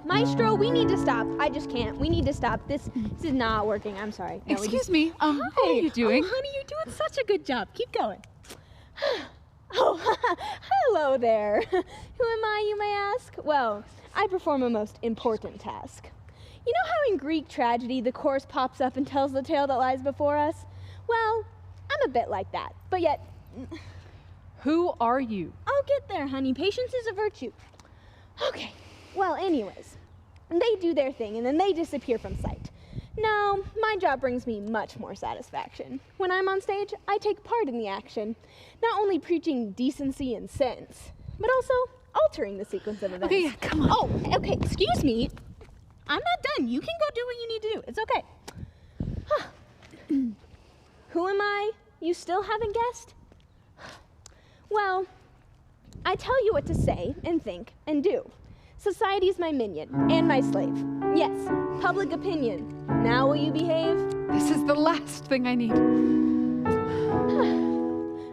Maestro, we need to stop. I just can't. We need to stop. This is not working. I'm sorry. No, Excuse me. How are you doing? Oh, honey, you're doing such a good job. Keep going. Oh, hello there. Who am I, you may ask? Well, I perform a most important task. You know how in Greek tragedy the chorus pops up and tells the tale that lies before us? Well, I'm a bit like that, but yet... Who are you? I'll get there, honey. Patience is a virtue. Okay. Well, anyways, they do their thing and then they disappear from sight. Now, my job brings me much more satisfaction. When I'm on stage, I take part in the action, not only preaching decency and sense, but also altering the sequence of events. Okay, yeah, come on. Oh, okay, excuse me. I'm not done. You can go do what you need to do. It's okay. Who am I? You still haven't guessed? Well, I tell you what to say and think and do. Society's my minion and my slave. Yes, public opinion. Now will you behave? This is the last thing I need.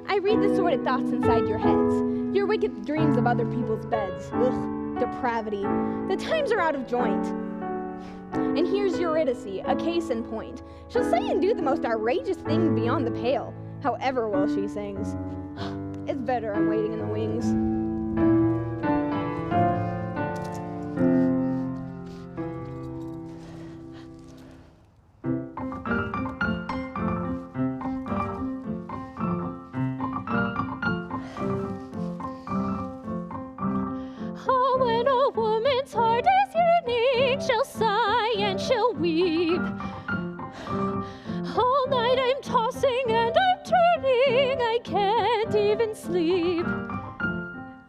I read the sordid thoughts inside your heads. Your wicked dreams of other people's beds. Ugh, depravity. The times are out of joint. And here's Eurydice, a case in point. She'll say and do the most outrageous thing beyond the pale, however well she sings. It's better I'm waiting in the wings. Oh, when a woman's heart is yearning, she'll sigh and she'll weep. All night I'm tossing and I'm turning, I can't even sleep.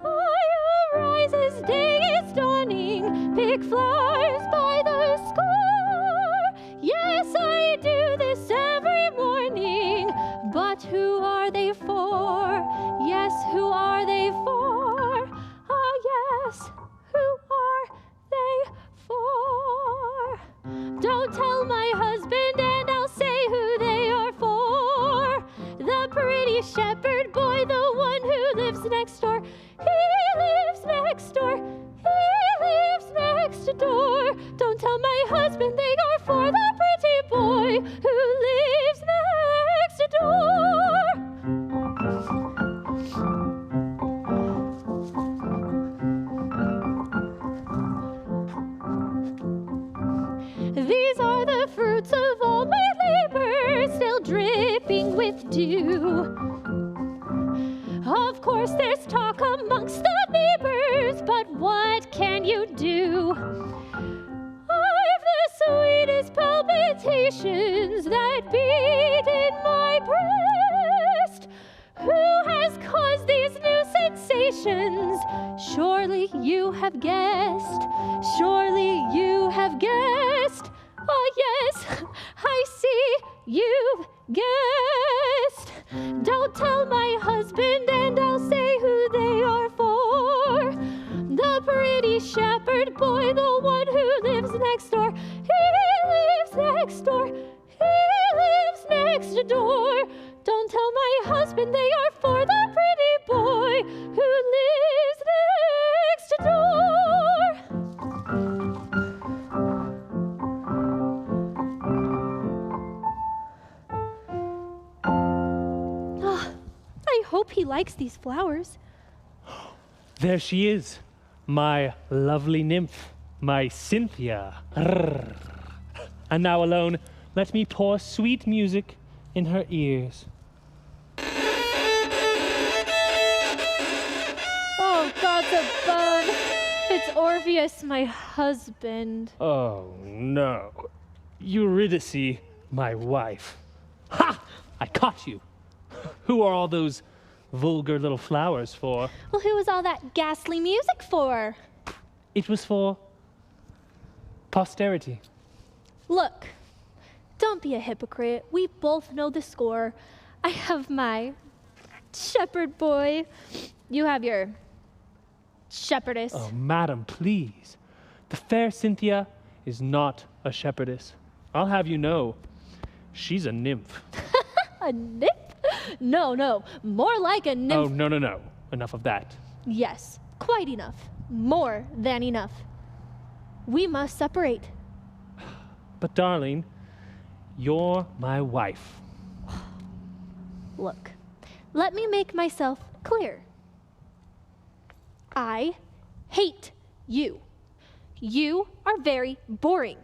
I arise as day is dawning, pick flowers by the score. Yes, I do this every morning, but who are they for? Yes, who are they for? Ah, yes, who are they for? Don't tell my husband and I'll say who they are for. The pretty shepherd boy, the one who lives next door. He lives next door. He lives next door. Don't tell my husband they are for the pretty boy who lives next door. These are the fruits of all my labor, still dripping with dew. Of course there's talk amongst the neighbors, but what can you do? I've the sweetest palpitations that beat in my breast. Who has caused these new sensations? Surely you have guessed. Surely you have guessed. Oh yes, I see you've guessed. Don't tell my husband and I'll say who they are for. The pretty shepherd boy, the one who lives next door. He lives next door. He lives next door. Don't tell my husband they are for the pretty boy who lives next door. I hope he likes these flowers. There she is, my lovely nymph, my Cynthia. And now alone, let me pour sweet music in her ears. Oh, gods above, it's Orpheus, my husband. Oh no, Eurydice, my wife. Ha! I caught you. Who are all those vulgar little flowers for? Well, who was all that ghastly music for? It was for posterity. Look, don't be a hypocrite. We both know the score. I have my shepherd boy. You have your shepherdess. Oh, madam, please. The fair Cynthia is not a shepherdess. I'll have you know, she's a nymph. A nymph? No, more like a nymph. Oh, no. Enough of that. Yes, quite enough. More than enough. we must separate. But darling, you're my wife. Look, let me make myself clear. I hate you. You are very boring.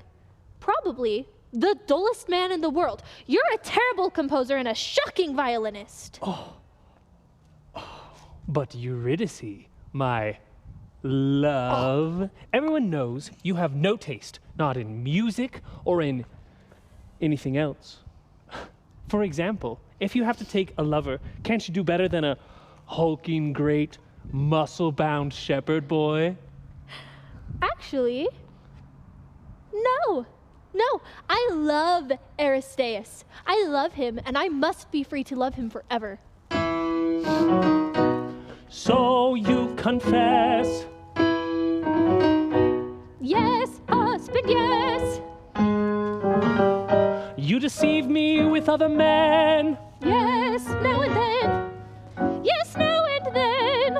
Probably the dullest man in the world. You're a terrible composer and a shocking violinist. But Eurydice, my love, everyone knows you have no taste, not in music or in anything else. For example, if you have to take a lover, can't you do better than a hulking, great, muscle-bound shepherd boy? Actually, no. No, I love Aristeus. I love him, and I must be free to love him forever. So you confess? Yes, husband, yes. You deceive me with other men? Yes, now and then. Yes, now and then.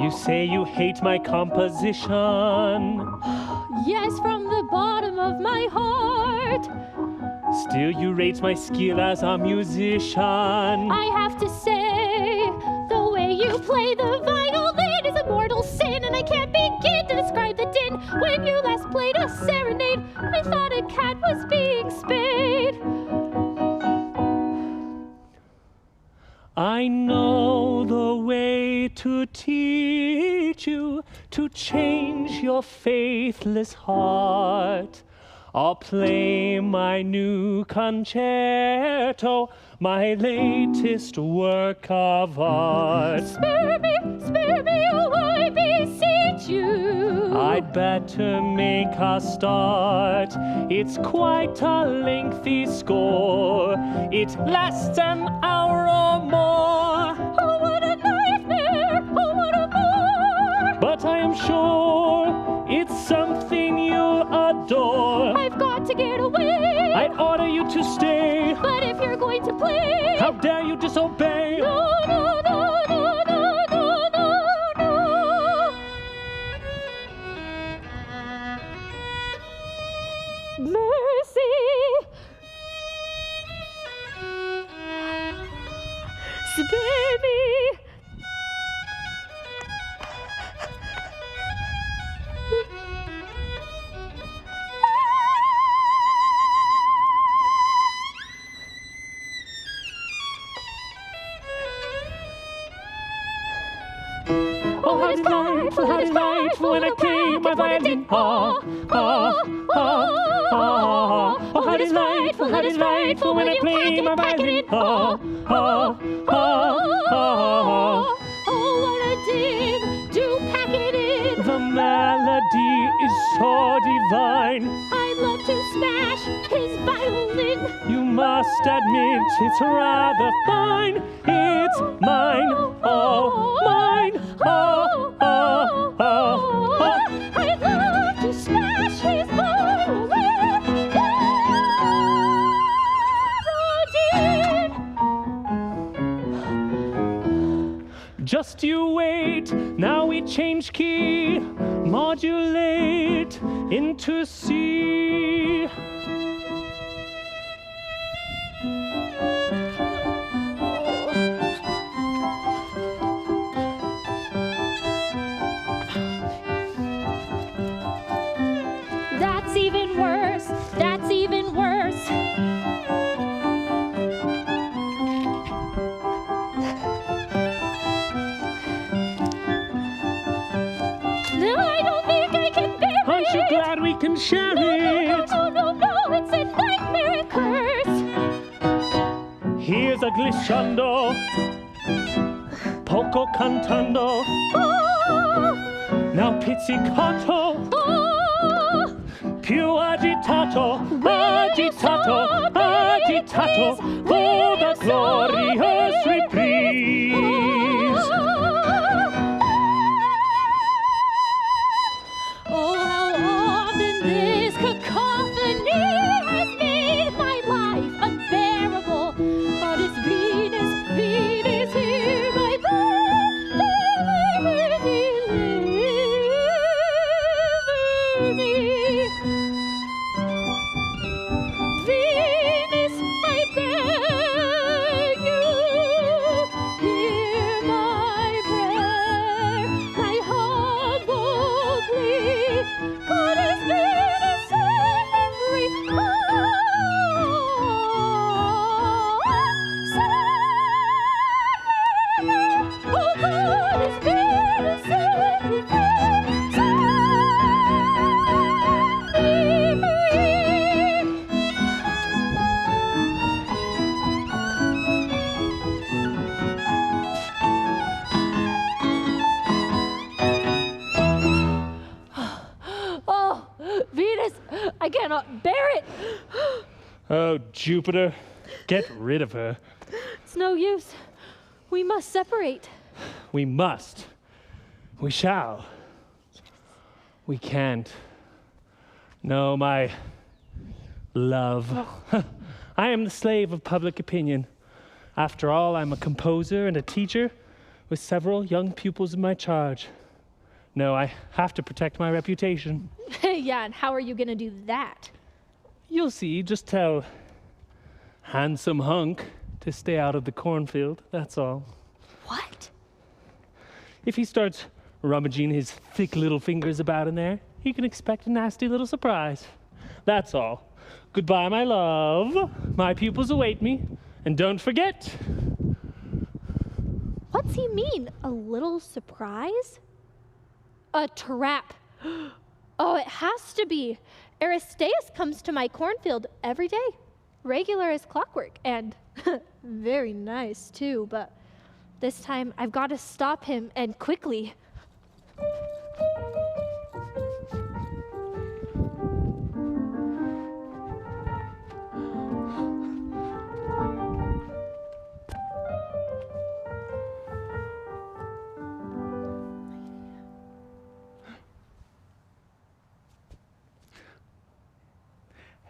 You say you hate my composition. Yes, from the bottom of my heart. Still you rate my skill as a musician. I have to say, the way you play the violin is a mortal sin, and I can't begin to describe the din. When you last played a serenade, I thought a cat was being spayed. I know the way to teach you to change your faithless heart. I'll play my new concerto, my latest work of art. Spare me, oh, I beseech you. I'd better make a start. It's quite a lengthy score. It lasts an hour or more. Oh, what a nightmare! Oh, what a bore! But I am sure it's something you'll adore. I've got to get away. I order you to stay. But if you're going to play, How dare you disobey? no, no, no, no, no, no, no, no. Mercy. Spare me. Oh, how delightful when I play my violin. Oh, oh, oh, oh. Oh, how delightful when I play my violin. Oh, oh, oh, oh. Oh, what a din! Do pack it in! The melody is so divine. I'd love to smash his violin! You must admit it's rather fine. It's mine, oh, mine, oh, oh, oh, oh. I'd love to smash his violin! Just you wait, now we change key, modulate into C. That's even worse! That's even worse! No, I don't think I can bear it! Aren't you glad we can share it? No, it's a nightmare curse! Here's a glissando, poco cantando, Oh, now pizzicato, oh, più agitato, agitato, agitato, for the glorious reprise. Oh, how often this cacophony has made my life unbearable. But it's Venus, hear my liberty, I cannot bear it. Oh, Jupiter, get rid of her. It's no use. We must separate. We must. We shall. We can't. No, my love. I am the slave of public opinion. After all, I'm a composer and a teacher with several young pupils in my charge. No, I have to protect my reputation. Yeah, and how are you going to do that? You'll see, just tell handsome hunk to stay out of the cornfield, that's all. What? If he starts rummaging his thick little fingers about in there, he can expect a nasty little surprise. That's all. Goodbye, my love. My pupils await me. And don't forget. What's he mean? A little surprise? A trap. Oh, it has to be. Aristeus comes to my cornfield every day. Regular as clockwork. And very nice, too. But this time, I've got to stop him, and quickly.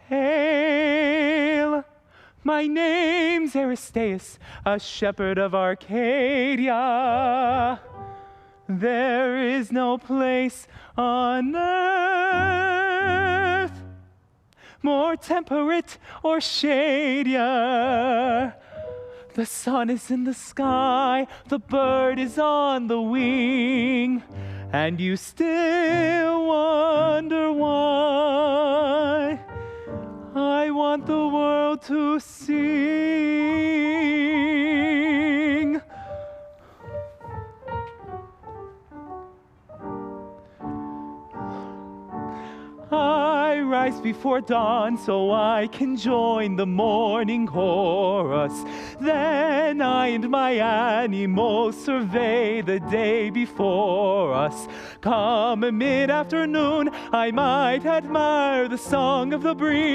Hail! My name's Aristeus, a shepherd of Arcadia. There is no place on earth more temperate or shadier. The sun is in the sky, the bird is on the wing, and you still wonder why. I want the world to sing. I rise before dawn so I can join the morning chorus. Then I and my animals survey the day before us. Come mid-afternoon, I might admire the song of the breeze,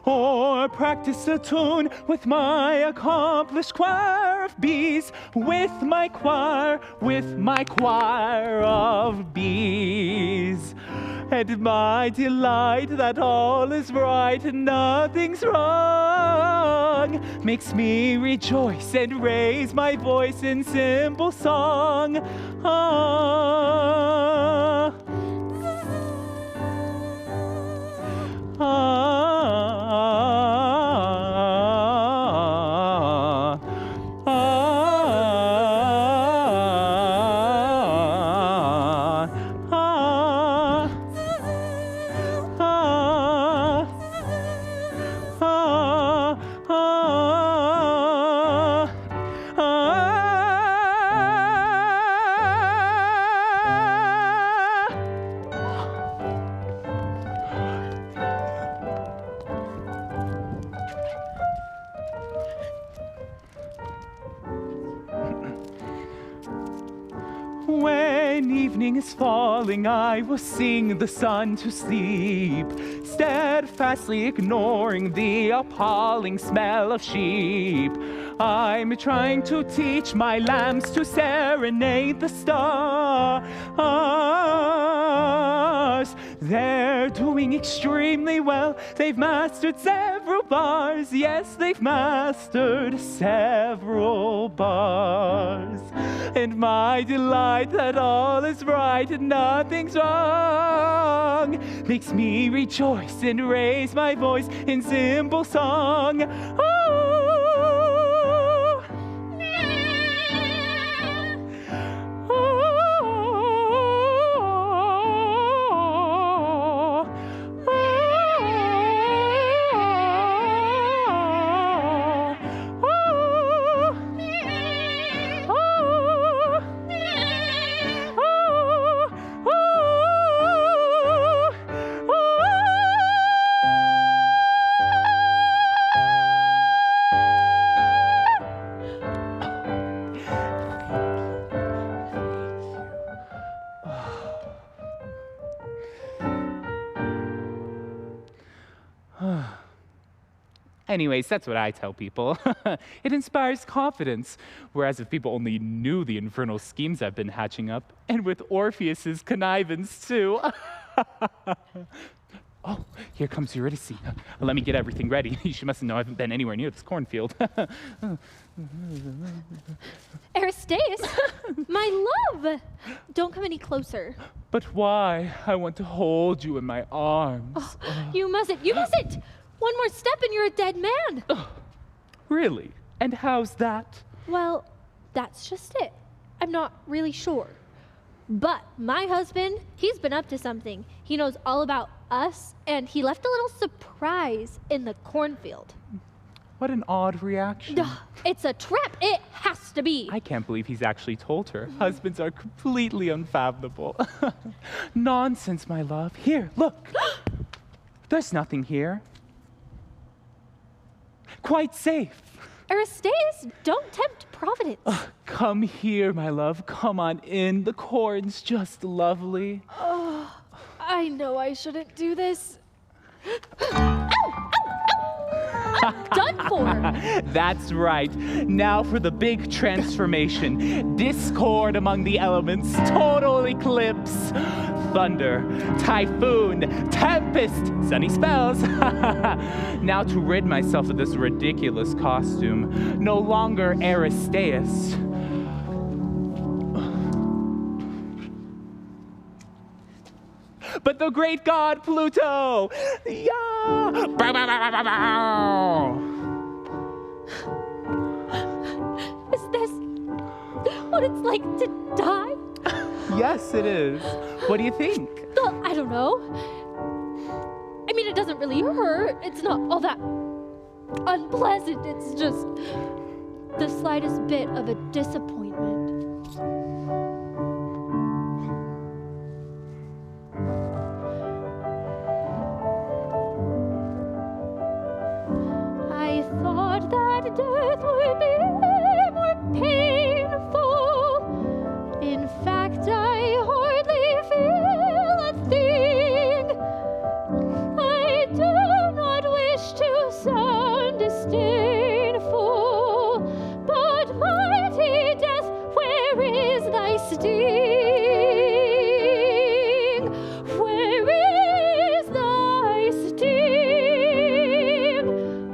or practice a tune with my accomplished choir of bees, with my choir of bees. And my delight that all is right and nothing's wrong makes me rejoice and raise my voice in simple song. Ah. When evening is falling, I will sing the sun to sleep, steadfastly ignoring the appalling smell of sheep. I'm trying to teach my lambs to serenade the stars. They're doing extremely well. They've mastered several bars. Yes, they've mastered several bars. And my delight that all is right and nothing's wrong makes me rejoice and raise my voice in simple song. Anyways, that's what I tell people. It inspires confidence. Whereas if people only knew the infernal schemes I've been hatching up, and with Orpheus's connivance too. Oh, here comes Eurydice. Let me get everything ready. She mustn't know I haven't been anywhere near this cornfield. Aristaeus, my love! Don't come any closer. But why? I want to hold you in my arms. Oh, you mustn't. One more step and you're a dead man. Really? And how's that? Well, that's just it. I'm not really sure. But my husband, he's been up to something. He knows all about us, and he left a little surprise in the cornfield. What an odd reaction. It's a trap. It has to be. I can't believe he's actually told her. Husbands are completely unfathomable. Nonsense, my love. Here, look. There's nothing here. Quite safe. Aristaeus, don't tempt Providence. Come here, my love. Come on in. The corn's just lovely. Oh, I know I shouldn't do this. Done for. That's right. Now for the big transformation. Discord among the elements. Total eclipse. Thunder, typhoon, tempest, sunny spells. Now to rid myself of this ridiculous costume. No longer Aristaeus. But the great god Pluto! Yeah! Bow, bow, bow, bow, bow, bow. Is this what it's like to die? Yes, it is. What do you think? Well, I don't know. I mean, it doesn't really hurt. It's not all that unpleasant. It's just the slightest bit of a disappointment. I thought that death would be more painful. In fact, I hardly feel a thing. I do not wish to sound disdainful, but mighty death, where is thy sting? Where is thy sting?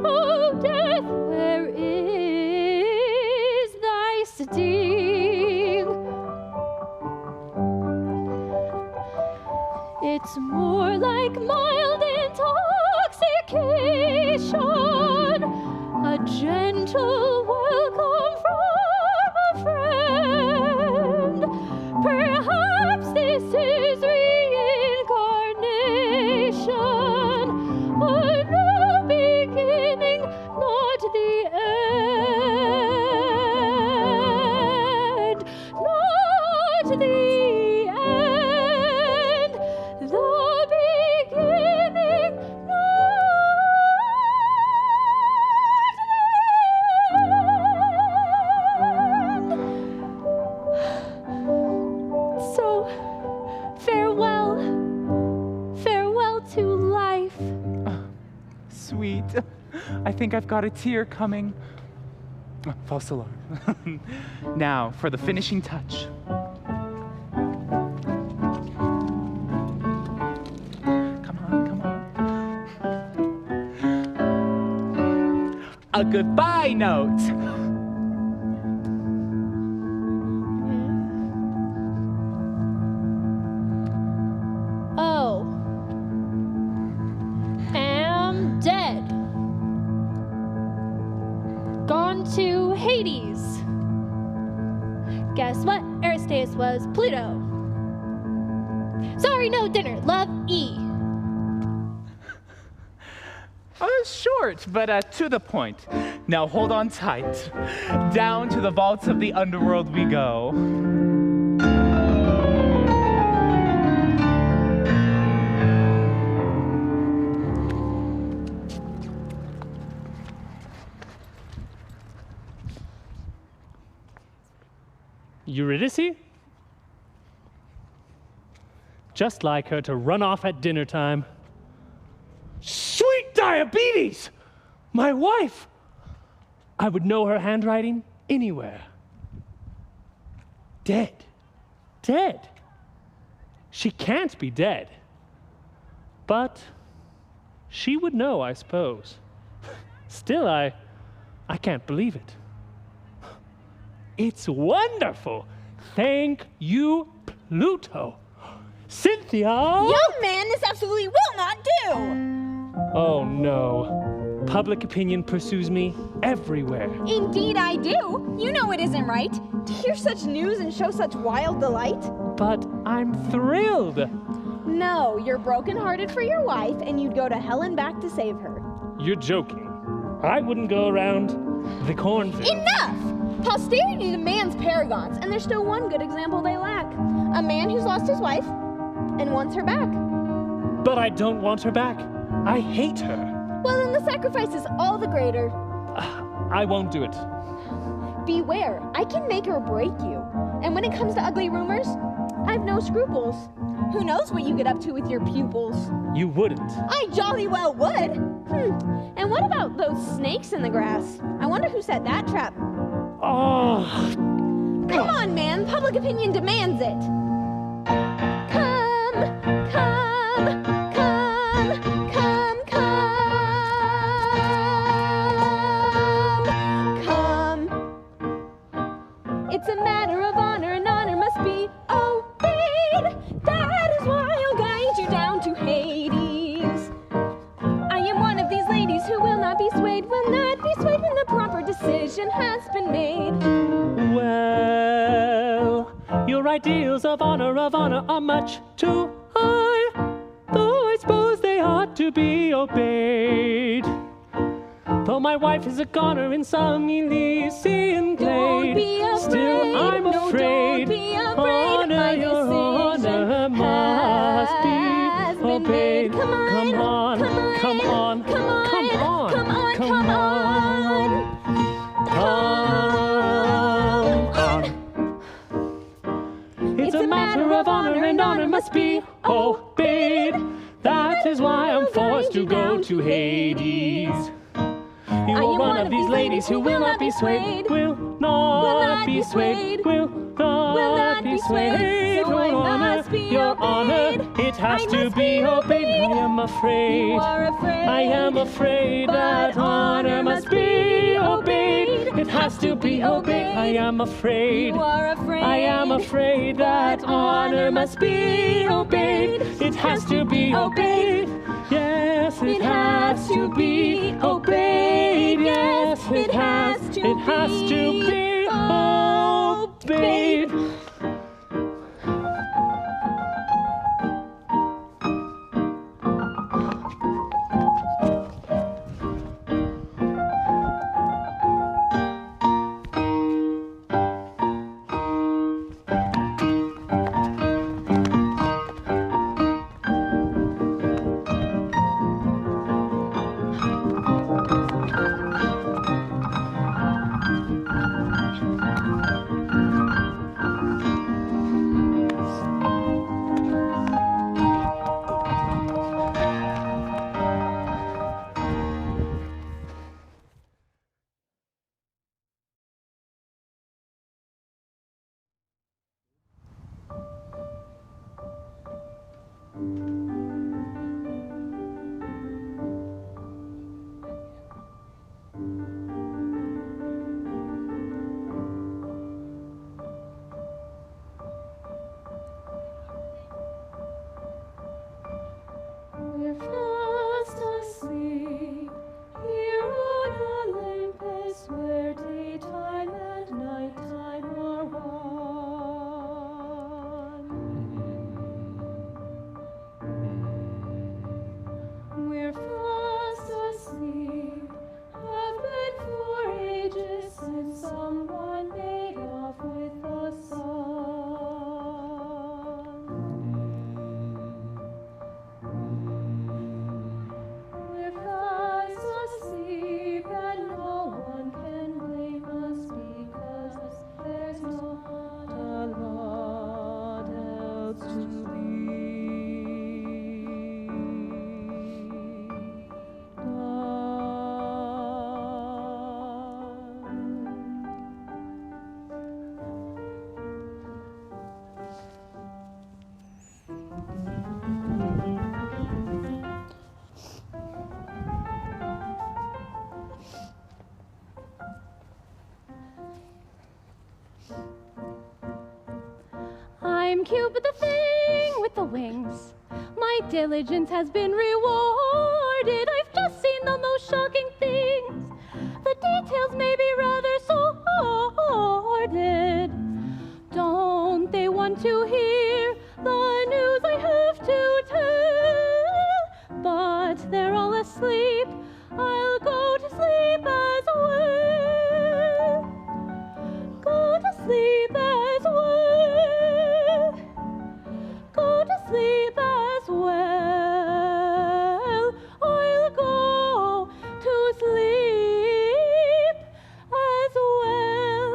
Oh, death, where is thy sting? It's more like mild intoxication, a gentle welcome from a friend. Perhaps this is reincarnation, a new beginning, not the end, not the end, the beginning, so, farewell. Farewell to life. Sweet. I think I've got a tear coming. False alarm. Now, for the finishing touch. Come on. A goodbye note. Oh. Am dead. Gone to Hades. Guess what? Aristaeus was Pluto. Sorry, no dinner. Love, E. Short, but to the point. Now hold on tight. Down to the vaults of the Underworld we go. Eurydice? Just like her to run off at dinner time. Sweet diabetes! My wife! I would know her handwriting anywhere. Dead. Dead. She can't be dead. But she would know, I suppose. Still, I can't believe it. It's wonderful. Thank you, Pluto. Cynthia! Young man, this absolutely will not do! Oh no. Public opinion pursues me everywhere. Indeed I do. You know it isn't right. To hear such news and show such wild delight. But I'm thrilled. No, you're brokenhearted for your wife, and you'd go to hell and back to save her. You're joking. I wouldn't go around the cornfield. Enough! Posterity demands paragons, and there's still one good example they lack. A man who's lost his wife and wants her back. But I don't want her back. I hate her. Well, then the sacrifice is all the greater. I won't do it. Beware, I can make or break you. And when it comes to ugly rumors, I've no scruples. Who knows what you get up to with your pupils? You wouldn't. I jolly well would. And what about those snakes in the grass? I wonder who set that trap. Oh. Come on, man. Public opinion demands it. Come, come, come, come, come, come. It's a matter of honor, and honor must be obeyed. That is why I'll guide you down to Hades. I am one of these ladies who will not be swayed, will not be swayed when the proper decision has been made. Well, your ideals of honor are much too high, though I suppose they ought to be obeyed. Though my wife is a goner in some Elysian Don't glade, be afraid, still I'm no, afraid. don't be afraid. Honor, My your honor must has be been obeyed. made. Come on, Come on, come on, come on, come on, come come on, come on. It's a matter of honor, and honor must be obeyed. That is why I'm forced to go to Hades. You are one of these ladies who will not be swayed, will not be swayed, will not be swayed. So I must be your honor, it has to be obeyed. I am afraid, You are afraid. I am afraid that honor must be obeyed. It has to be obeyed. I am afraid, You are afraid. I am afraid that honor must be obeyed. It has to be obeyed. Yes, it has to be obeyed. Yes, it has to be obeyed. my diligence has been rewarded. I've just seen the most shocking things. The details may be rather sordid. Don't they want to hear the news I have to tell? But they're all asleep. I'll go to sleep as well. Go to sleep as well. Go to sleep as well. I'll go to sleep as well.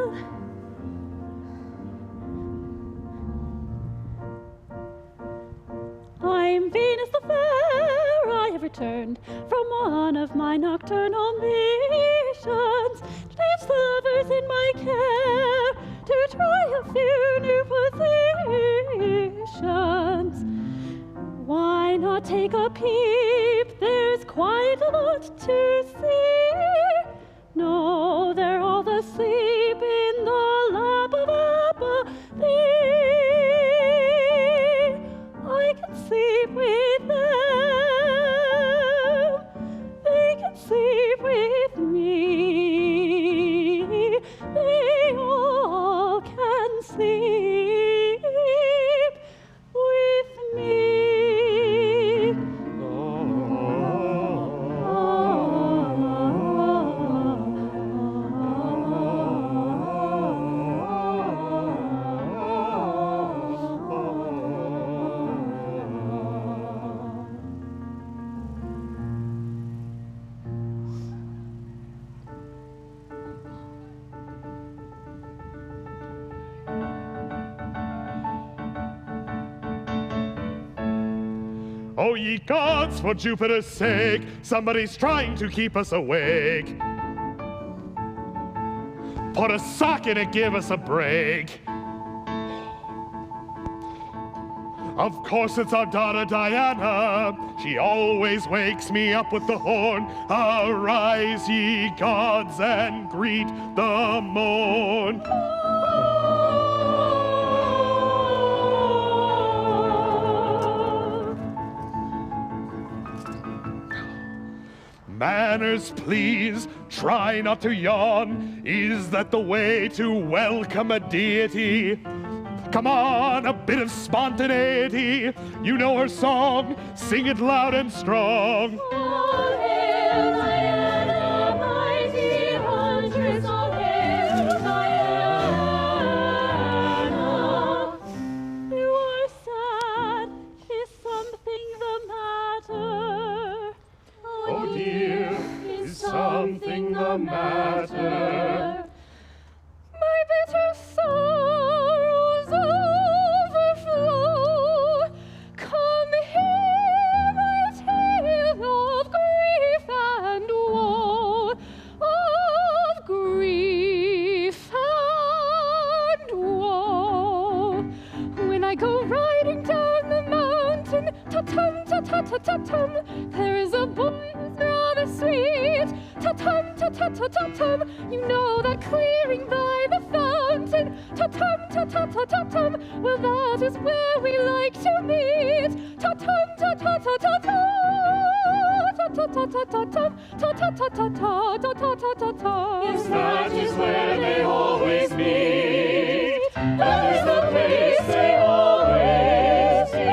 I'm Venus the Fair. I have returned from one of my nocturnal missions to teach the lovers in my care to try a few new positions. Why not take a peep? There's quite a lot to see. No, they're all asleep in the lap of apathy. I can sleep with them. They can sleep with me. They all can sleep with me. Oh, ye gods, for Jupiter's sake, somebody's trying to keep us awake. Put a sock in it, give us a break. Of course it's our daughter Diana. She always wakes me up with the horn. Arise, ye gods, and greet the morn. Manners, please, try not to yawn. Is that the way to welcome a deity? Come on, a bit of spontaneity. You know her song, sing it loud and strong. All hail Diana, mighty huntress, all hail Diana. You are sad, is something the matter? Oh dear, is something the matter? My bitter sorrows overflow. Come hear my tale of grief and woe, of grief and woe. When I go riding down the mountain, ta-tum, ta-ta-ta-ta-tum, there is a boy who's rather sweet. Ta-tum, ta-ta-ta-ta-tum, you know that clearing by the fountain. Ta-tum, ta-ta-ta-ta-tum, well that is where we like to meet. Ta-tum, ta-ta-ta-ta-tum, ta-ta-ta-ta-tum, ta-ta-ta-ta-ta, ta-ta-ta-ta-ta. Yes, that is where they always meet. That is the place they always meet.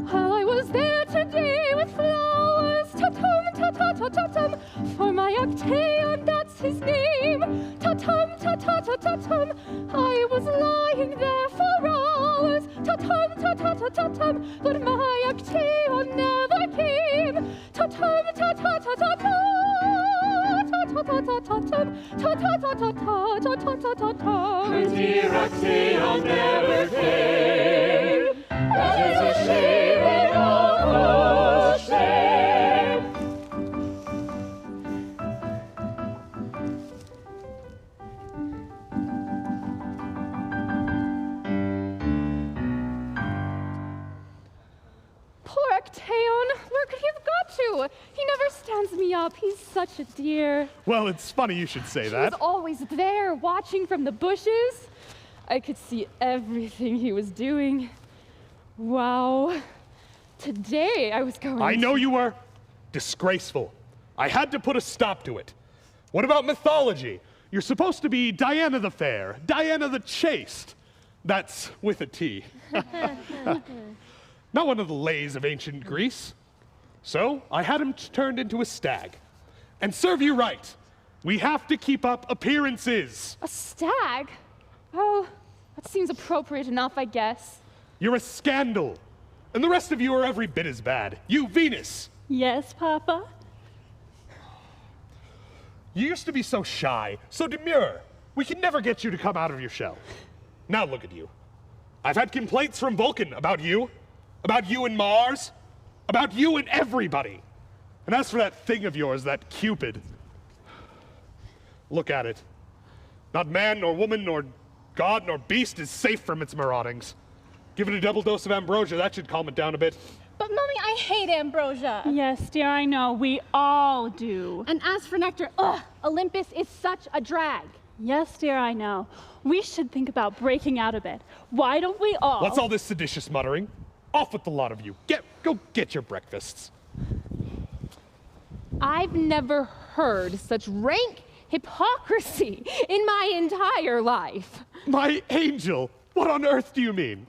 I was there today with flowers, ta-tum, ta-ta-ta-ta-tum, for my Actaeon, that's his name. Ta-tum, ta-ta-ta-ta-tum, I was lying there for hours, ta-tum, ta-ta-ta-ta-tum, but my Actaeon never came. Ta-tum, ta-ta-ta-ta-tum, ta-ta-ta-ta-tum, ta-ta-ta-ta-ta, ta-ta-ta-ta-tum. Her dear Actaeon never came. That is a shame, an awful shame. Poor Actaeon, where could he have got to? He never stands me up. up. He's such a dear. Well, it's funny you should say He that. was always there, watching from the bushes. I could see everything he was doing. Wow. Today I was going I know you were. Disgraceful. I had to put a stop to it. What about mythology? You're supposed to be Diana the Fair, Diana the Chaste. That's with a T. Not one of the lays of ancient Greece. So I had him turned into a stag. And serve you right. We have to keep up appearances. A stag? Oh, that seems appropriate enough, I guess. You're a scandal. And the rest of you are every bit as bad. You, Venus. Yes, Papa? You used to be so shy, so demure. We could never get you to come out of your shell. Now look at you. I've had complaints from Vulcan about you and Mars, about you and everybody. And as for that thing of yours, that Cupid, look at it. Not man, nor woman, nor god, nor beast is safe from its maraudings. Give it a double dose of ambrosia, that should calm it down a bit. But Mommy, I hate ambrosia. Yes, dear, I know. We all do. And as for nectar, ugh, Olympus is such a drag. Yes, dear, I know. We should think about breaking out a bit. Why don't we all? What's all this seditious muttering? Off with the lot of you. Go get your breakfasts. I've never heard such rank hypocrisy in my entire life. My angel, what on earth do you mean?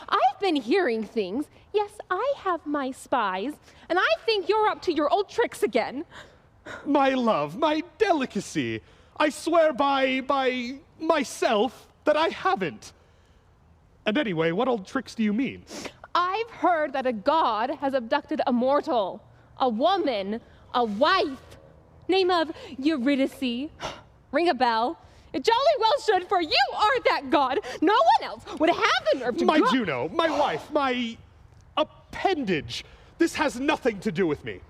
I've been hearing things. Yes, I have my spies, and I think you're up to your old tricks again. My love, my delicacy. I swear by myself that I haven't. And anyway, what old tricks do you mean? I've heard that a god has abducted a mortal, a woman, a wife, name of Eurydice. Ring a bell? It jolly well should, for you are that god. No one else would have the nerve to My go. Juno, my wife, my appendage. This has nothing to do with me.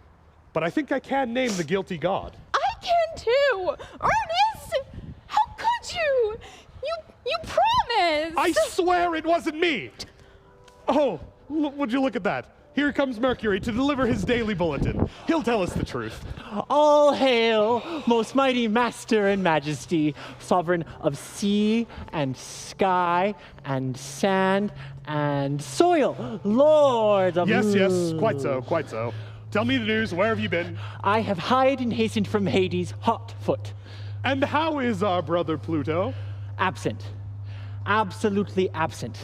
But I think I can name the guilty god. I can too. Ernest, how could you? You promised. I swear it wasn't me. Oh, would you look at that? Here comes Mercury to deliver his daily bulletin. He'll tell us the truth. All hail, most mighty master and majesty, sovereign of sea and sky and sand and soil, lord of... Yes, quite so. Tell me the news, where have you been? I have hied and hastened from Hades, hot foot. And how is our brother Pluto? Absent. Absolutely absent.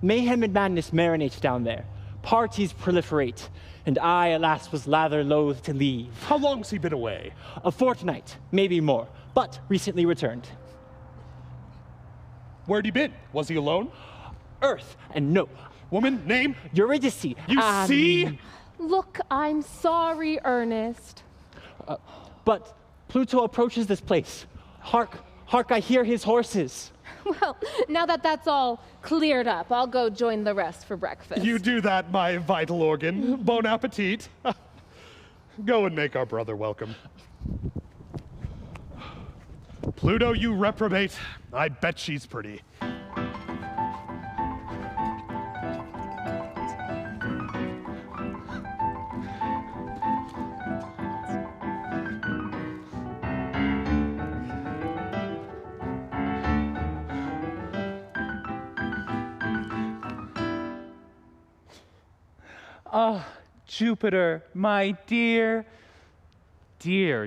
Mayhem and madness marinate down there. Parties proliferate, and I, alas, was rather loath to leave. How long's he been away? A fortnight, maybe more, but recently returned. Where'd he been? Was he alone? Earth, and no. Woman, name? Eurydice. You see? Look, I'm sorry, Ernest. But Pluto approaches this place. Hark, I hear his horses. Well, now that that's all cleared up, I'll go join the rest for breakfast. You do that, my vital organ. Bon appetit. Go and make our brother welcome. Pluto, you reprobate. I bet she's pretty. Oh, Jupiter, my dear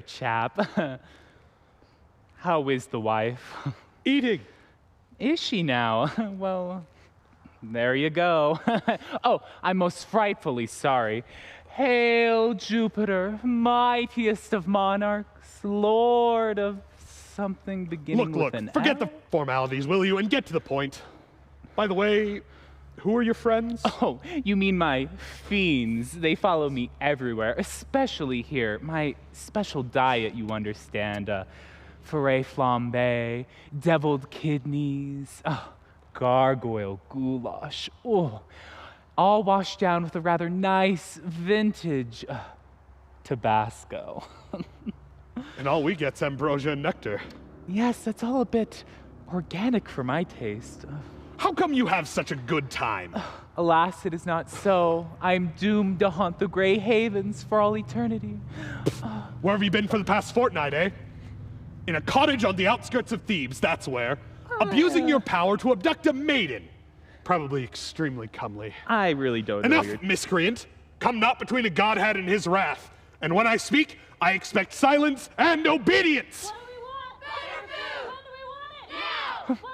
chap. How is the wife? Eating. Is she now? Well, there you go. Oh, I'm most frightfully sorry. Hail, Jupiter, mightiest of monarchs, lord of something beginning with an forget the L? formalities, will you, and get to the point. By the way, who are your friends? Oh, you mean my fiends. They follow me everywhere, especially here. My special diet, you understand. Filet flambe, deviled kidneys, gargoyle goulash. Oh, all washed down with a rather nice vintage Tabasco. And all we get's ambrosia and nectar. Yes, that's all a bit organic for my taste. How come you have such a good time? Alas, it is not so. I am doomed to haunt the gray havens for all eternity. Where have you been for the past fortnight, eh? In a cottage on the outskirts of Thebes, that's where. Abusing your power to abduct a maiden. Probably extremely comely. I really don't know. Enough, miscreant. Come not between a godhead and his wrath. And when I speak, I expect silence and obedience.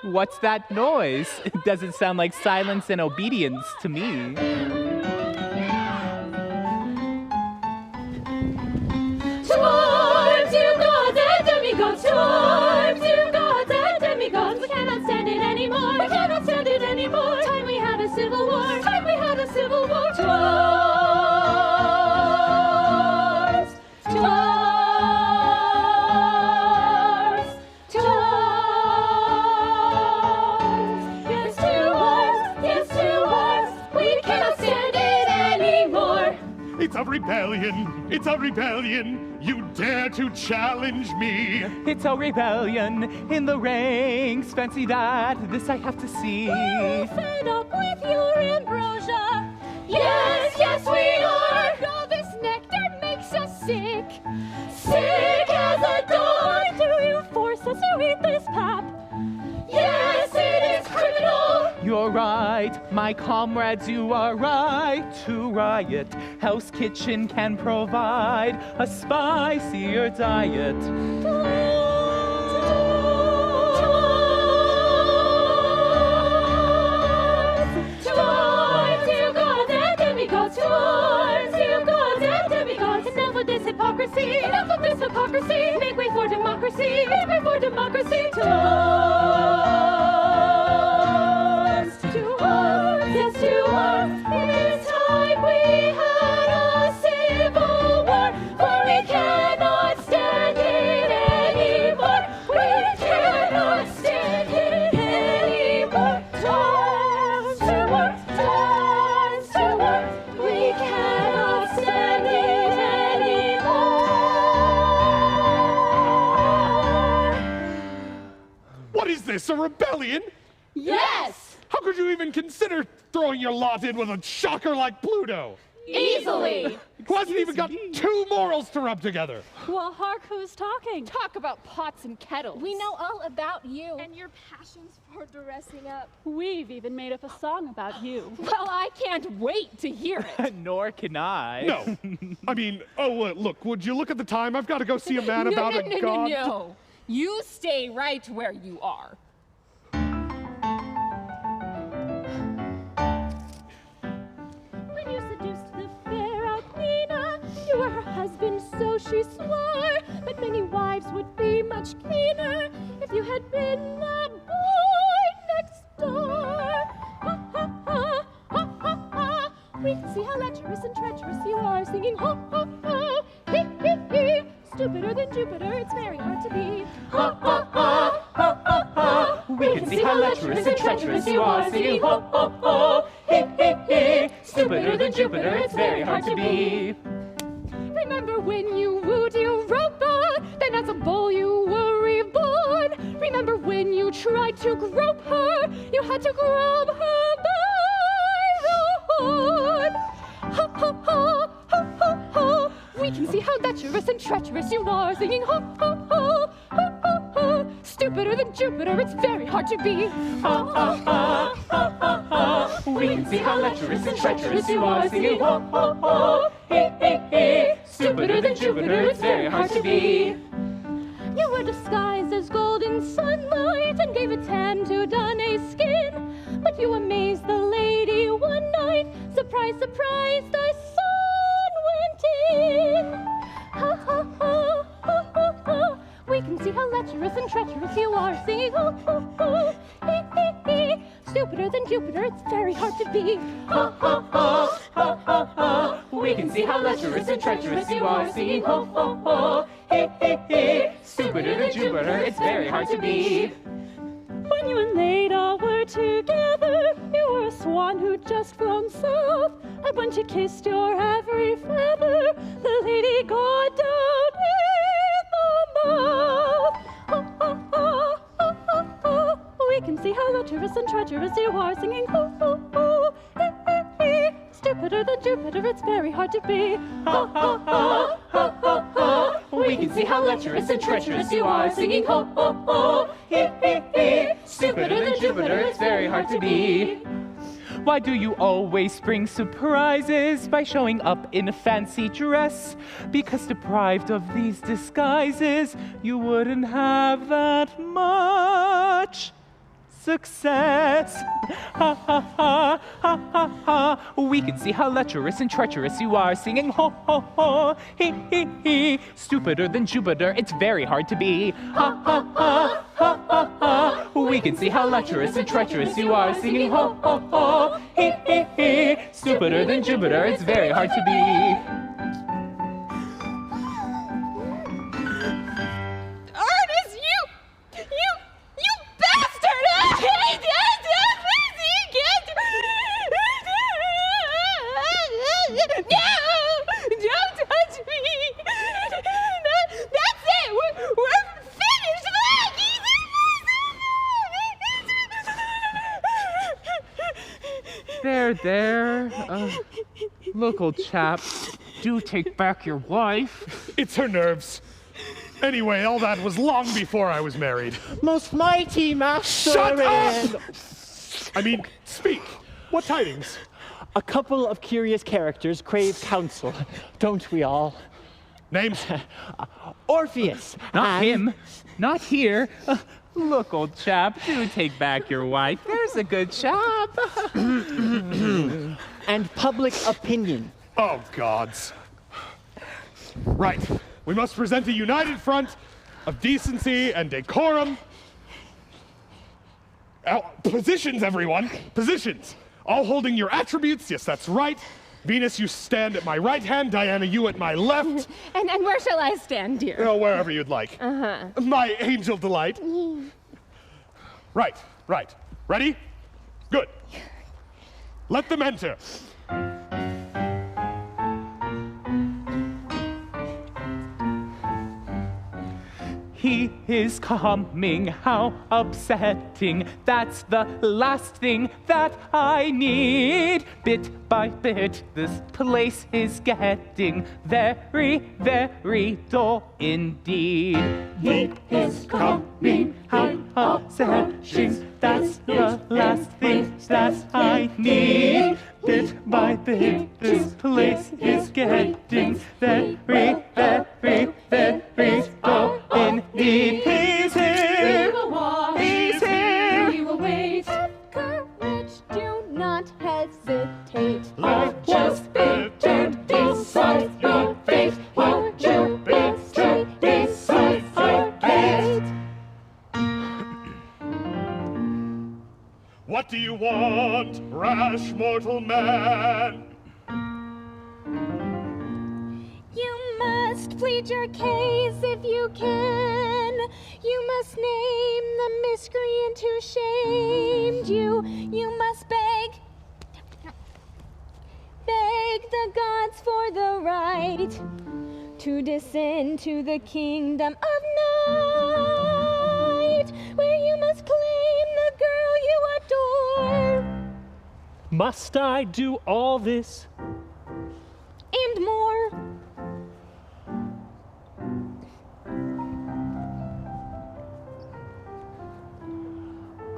What's that noise? It doesn't sound like silence and obedience to me. Towards you gods and demigods, towards you gods and demigods. We cannot stand it anymore. We cannot stand it anymore. Time we had a civil war. Time we had a civil war. Towards, towards, towards. Yes, to wars. Yes, to wars. We cannot stand it anymore. It's a rebellion. It's a rebellion. You dare to challenge me. It's a rebellion in the ranks. Fancy that. This I have to see. We're fed up with your ambrosia. Yes, yes, we are. All this nectar makes us sick. Sick as a dog. Do you force us to eat this pap? Yes, it is criminal. You're right, my comrades, you are right to riot. Hell's Kitchen can provide a spicier diet. Towards you gods and demigods, towards you gods and demigods. Enough of this hypocrisy, enough of this hypocrisy. Make way for democracy, make way for democracy. Towards, yes, towards. It's time we had a civil war, for we cannot stand it anymore. We cannot stand it anymore. Towards, towards, towards, towards. We cannot stand it anymore. What is this, a rebellion? Yes! How could you even consider throwing your lot in with a shocker like Pluto? Easily! Who hasn't even got two morals to rub together? Well, hark who's talking. Talk about pots and kettles. We know all about you. And your passions for dressing up. We've even made up a song about you. Well, I can't wait to hear it. Nor can I. No. I mean, look, would you look at the time? I've got to go see a man about a god. No. You stay right where you are. When you seduced the fair Alcmena, you were her husband, so she swore. But many wives would be much keener if you had been the boy next door. Ha ha ha, ha ha ha. We can see how lecherous and treacherous you are, singing ho ho ho, hee hee hee. Stupider than Jupiter, it's very hard to be. Ha ha ha, ha ha ha. We can see how lecherous and treacherous you are, singing ho ho ho, hee hee hee. Stupider than Jupiter, it's very hard to be. Remember when you wooed Europa, then as a bull you were reborn. Remember when you tried to grope her, you had to grab her by the horn. Ha ha ha, ha ha ha. We can see how lecherous and treacherous you are, singing ho ho ho, ho ho ho. Stupider than Jupiter, it's very hard to be. Ha ha ha, ha ha ha. We can see how lecherous and treacherous you are, singing ho ho ho, hee hee hee. Stupider than Jupiter, it's very hard to be. You were disguised as golden sunlight and gave a tan to Danae's skin. But you amazed the lady one night. Surprise, surprise, the sun went in. Ha ha ha, ha ha ha. We can see how lecherous and treacherous you are, singing ho ho ho, hee hee hee. Stupider than Jupiter, it's very hard to be. Ha ha ha, ha ha ha. We can see how lecherous and treacherous you are, singing ho ho ho, hee hee hee. Stupider than Jupiter, it's very hard to be. When you and Leda were together, you were a swan who'd just flown south. And when she kissed your every feather, the lady got down in the mouth. Ha ha ha, ha ha ha. We can see how lecherous and treacherous you are, singing ho ho ho, hee hee hee. Stupider than Jupiter, it's very hard to be. Ha ha ha, ha ha ha. We can see how lecherous and treacherous you are, singing ho, ho, ho, hee, hee, hee. Stupider than Jupiter, it's very hard to be. Why do you always spring surprises by showing up in a fancy dress? Because deprived of these disguises, you wouldn't have that much success. Ha ha ha, ha ha ha. We can see how lecherous and treacherous you are, singing ho ho ho, hee hee hee. Stupider than Jupiter, it's very hard to be. Ha ha ha, ha ha ha. We can see how lecherous and treacherous you are, singing ho ho ho, hee hee hee. Stupider than Jupiter, it's very hard to be. There. Look, old chap, do take back your wife. It's her nerves. Anyway, all that was long before I was married. Most mighty master. Shut up! I mean, speak. What tidings? A couple of curious characters crave counsel, don't we all? Names? Orpheus. Not and him. Not here. Look, old chap, do take back your wife. There's a good chap. And public opinion. Oh, gods. Right. We must present a united front of decency and decorum. Positions, everyone. Positions. All holding your attributes. Yes, that's right. Venus, you stand at my right hand. Diana, you at my left. And where shall I stand, dear? Oh, wherever you'd like. My angel delight. Right. Ready? Good. Let them enter. He is coming, how upsetting. That's the last thing that I need. Bit by bit, this place is getting very, very dull indeed. He is coming, how upsetting. That's the last thing that I need. Bit by bit, this place is getting very, very, very dull indeed. He's here! We will watch. He's here! We will wait. Courage, do not hesitate. Life was built to decide your fate. What you built to decide your fate. What do you want, rash mortal man? You must plead your case if you can. You must name the miscreant who shamed you. You must beg the gods for the right to descend to the kingdom of night, where you must claim the girl you adore. Must I do all this? And more.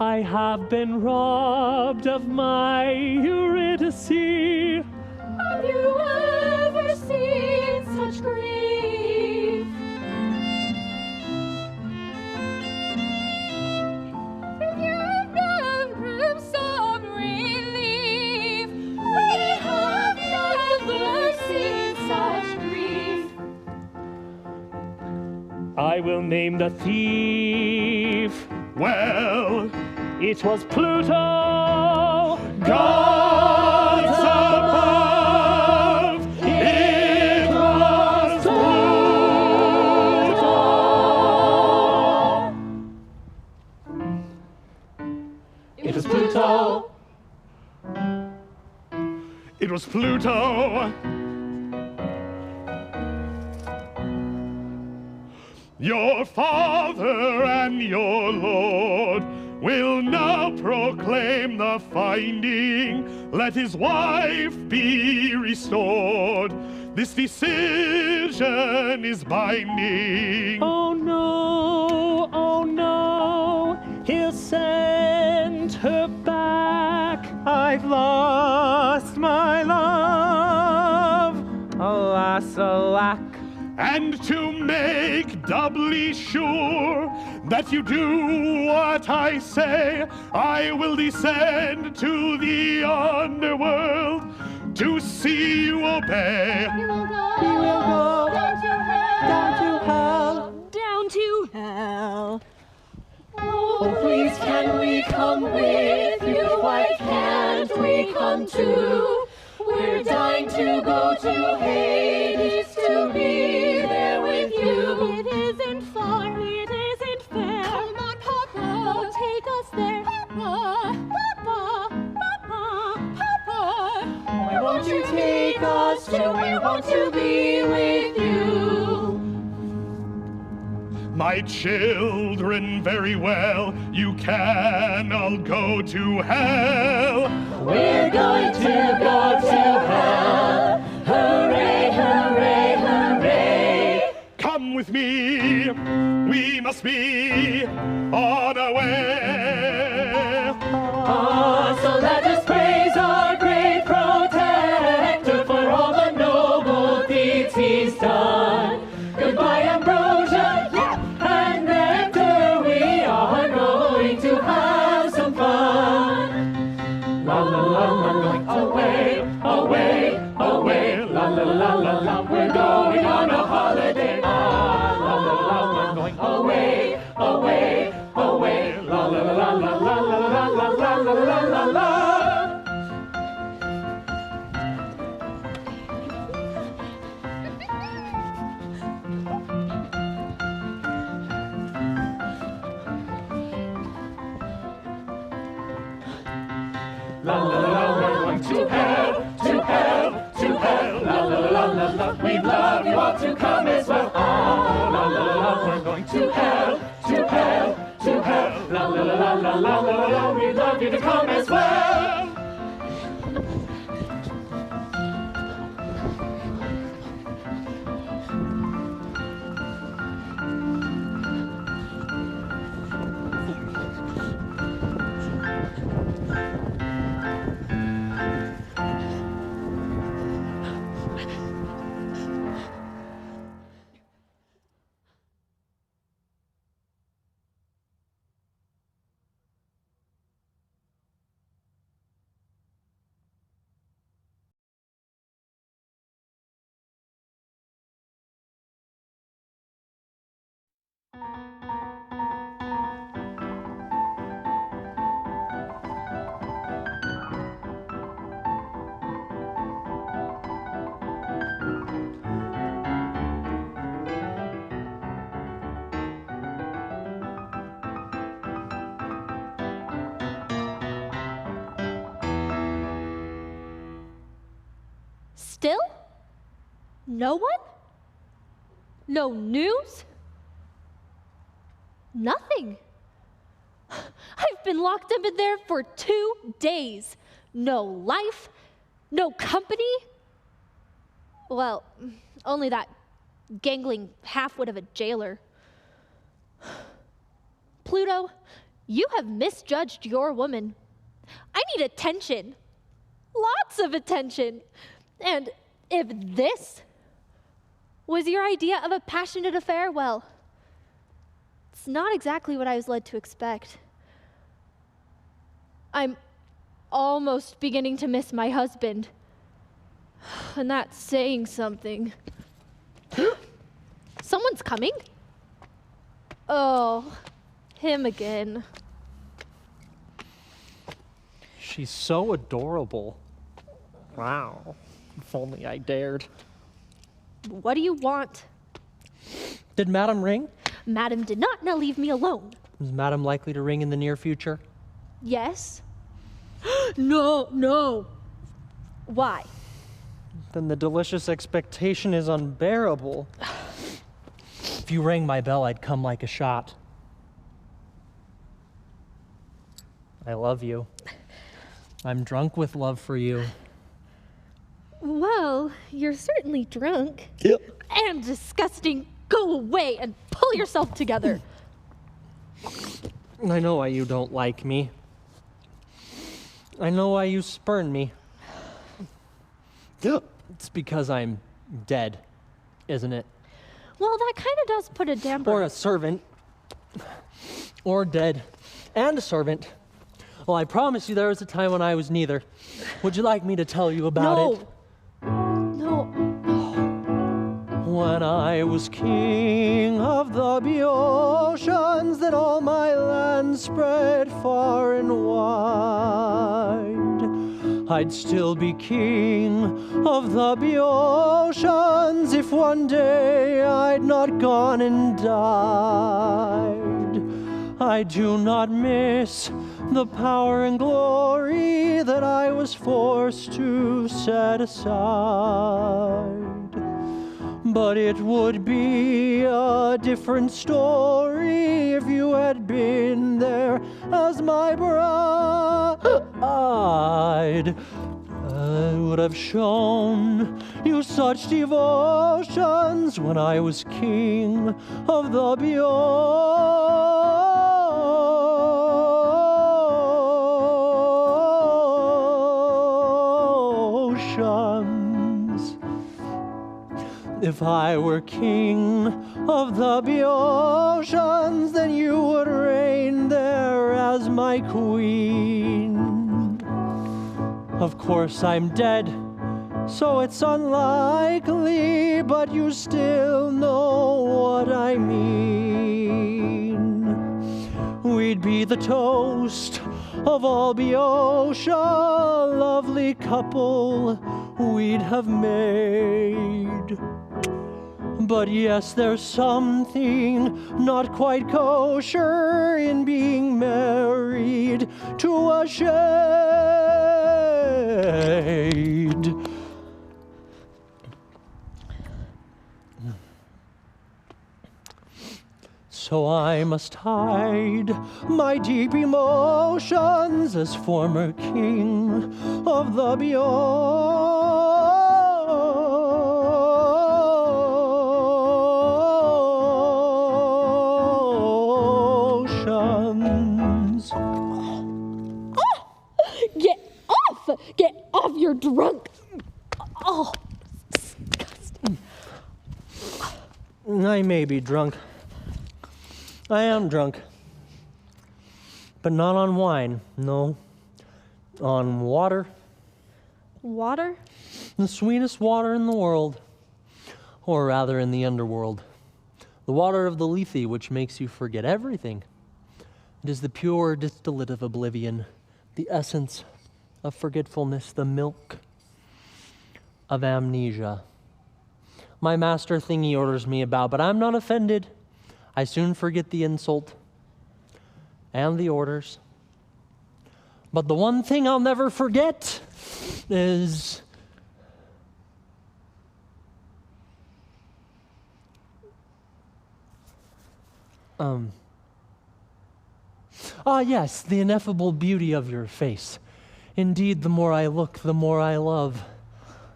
I have been robbed of my Eurydice. Have you ever seen such grief? You've never some relief. We have never seen such grief. I will name the thief. Well, It was Pluto. gods above, it was Pluto. It was Pluto. It was Pluto. Your father and your lord will now proclaim the finding. Let his wife be restored. This decision is binding. Oh no, he'll send her back. I've lost my love, alas, alack. And to make doubly sure that you do what I say, I will descend to the underworld to see you obey. We will go, down to hell. Oh, please can we come with you? Why can't we come too? We're dying to go to Hades to be there with you. It isn't far, it isn't fair. Come on, Papa, oh, take us there. Papa, why won't you take us to? We want to be with you. My children, very well, you can all go to hell. We're going to go to hell. Hooray, hooray, hooray. Come with me, we must be on our way. So let us praise our great protector for all the noble deeds he's done. Goodbye, Ambrosia, and Nectar, we are going to have some fun. La la la, we're going away, away, away. La la la la la, we're going on a holiday. La la la, we're going away, away, away. La la la la la la la la la la la la. La la la, we're going to hell, to hell, to hell. La la la la la, we'd love you all to come as well. La la la la, we're going to hell, to hell, to hell. La la la la la la la la, we'd love you to come as well. Still? No one? No news? Nothing. I've been locked up in there for 2 days. No life, no company. Well, only that gangling halfwit of a jailer. Pluto, you have misjudged your woman. I need attention. Lots of attention. And if this was your idea of a passionate affair, well, it's not exactly what I was led to expect. I'm almost beginning to miss my husband. And that's saying something. Someone's coming? Oh, him again. She's so adorable. Wow. If only I dared. What do you want? Did Madam ring? Madam did not. Now leave me alone. Is Madam likely to ring in the near future? Yes. No. Why? Then the delicious expectation is unbearable. If you rang my bell, I'd come like a shot. I love you. I'm drunk with love for you. Well, Well, you're certainly drunk. Yep. And disgusting. Go away and pull yourself together. I know why you don't like me. I know why you spurn me. It's because I'm dead, isn't it? Well, that kind of does put a damper. Or a servant. Or dead. And a servant. Well, I promise you there was a time when I was neither. Would you like me to tell you about it? No. When I was king of the Boeotians, then all my land spread far and wide. I'd still be king of the Boeotians if one day I'd not gone and died. I do not miss the power and glory that I was forced to set aside. But it would be a different story if you had been there as my bride. I would have shown you such devotions when I was king of the Boeotians. If I were king of the Boeotians, then you would reign there as my queen. Of course, I'm dead, so it's unlikely, but you still know what I mean. We'd be the toast of all Boeotia, lovely couple we'd have made. But yes, there's something not quite kosher in being married to a shade. So I must hide my deep emotions as former king of the Boeotians. Get off! Get off! You're drunk! Oh, disgusting. I may be drunk. I am drunk. But not on wine, no. On water. Water? The sweetest water in the world. Or rather, in the underworld. The water of the Lethe, which makes you forget everything. It is the pure distillate of oblivion, the essence of forgetfulness, the milk of amnesia. My master thingy orders me about, but I'm not offended. I soon forget the insult and the orders. But the one thing I'll never forget is yes, the ineffable beauty of your face. Indeed, the more I look, the more I love.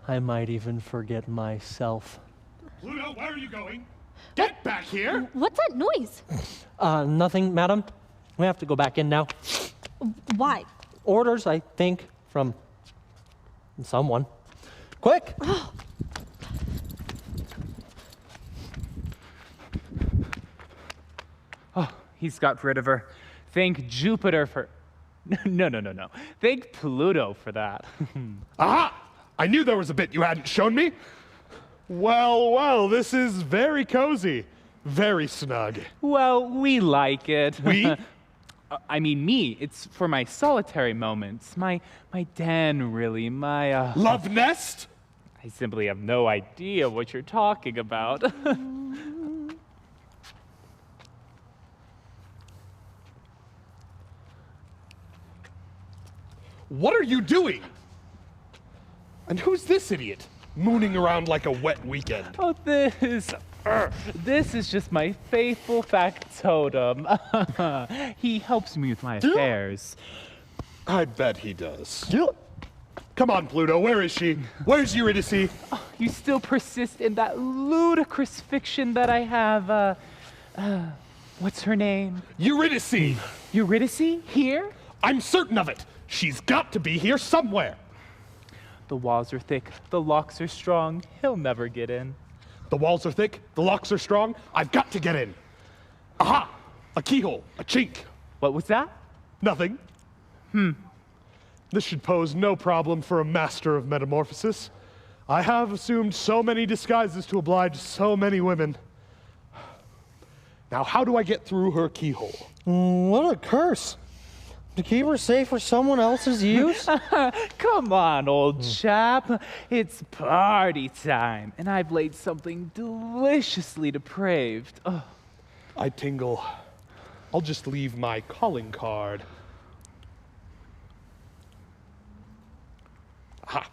I might even forget myself. Pluto, where are you going? Get back here! What's that noise? Nothing, madam. We have to go back in now. Why? Orders, I think, from someone. Quick! Oh, he's got rid of her. Thank Jupiter for... No. Thank Pluto for that. Aha! I knew there was a bit you hadn't shown me. Well, this is very cozy. Very snug. Well, we like it. We? I mean, me. It's for my solitary moments. My den, really. My, Love nest? I simply have no idea what you're talking about. What are you doing? And who's this idiot? Mooning around like a wet weekend. Oh, this is just my faithful factotum. He helps me with my affairs. I bet he does. Come on, Pluto, where is she? Where's Eurydice? You still persist in that ludicrous fiction that I have. What's her name? Eurydice! Eurydice? Here? I'm certain of it. She's got to be here somewhere. The walls are thick, the locks are strong. He'll never get in. The walls are thick, the locks are strong. I've got to get in. Aha! A keyhole, a chink. What was that? Nothing. This should pose no problem for a master of metamorphosis. I have assumed so many disguises to oblige so many women. Now, how do I get through her keyhole? What a curse. To keep her safe for someone else's use? Come on, old chap. It's party time, and I've laid something deliciously depraved. Ugh. I tingle. I'll just leave my calling card. Aha.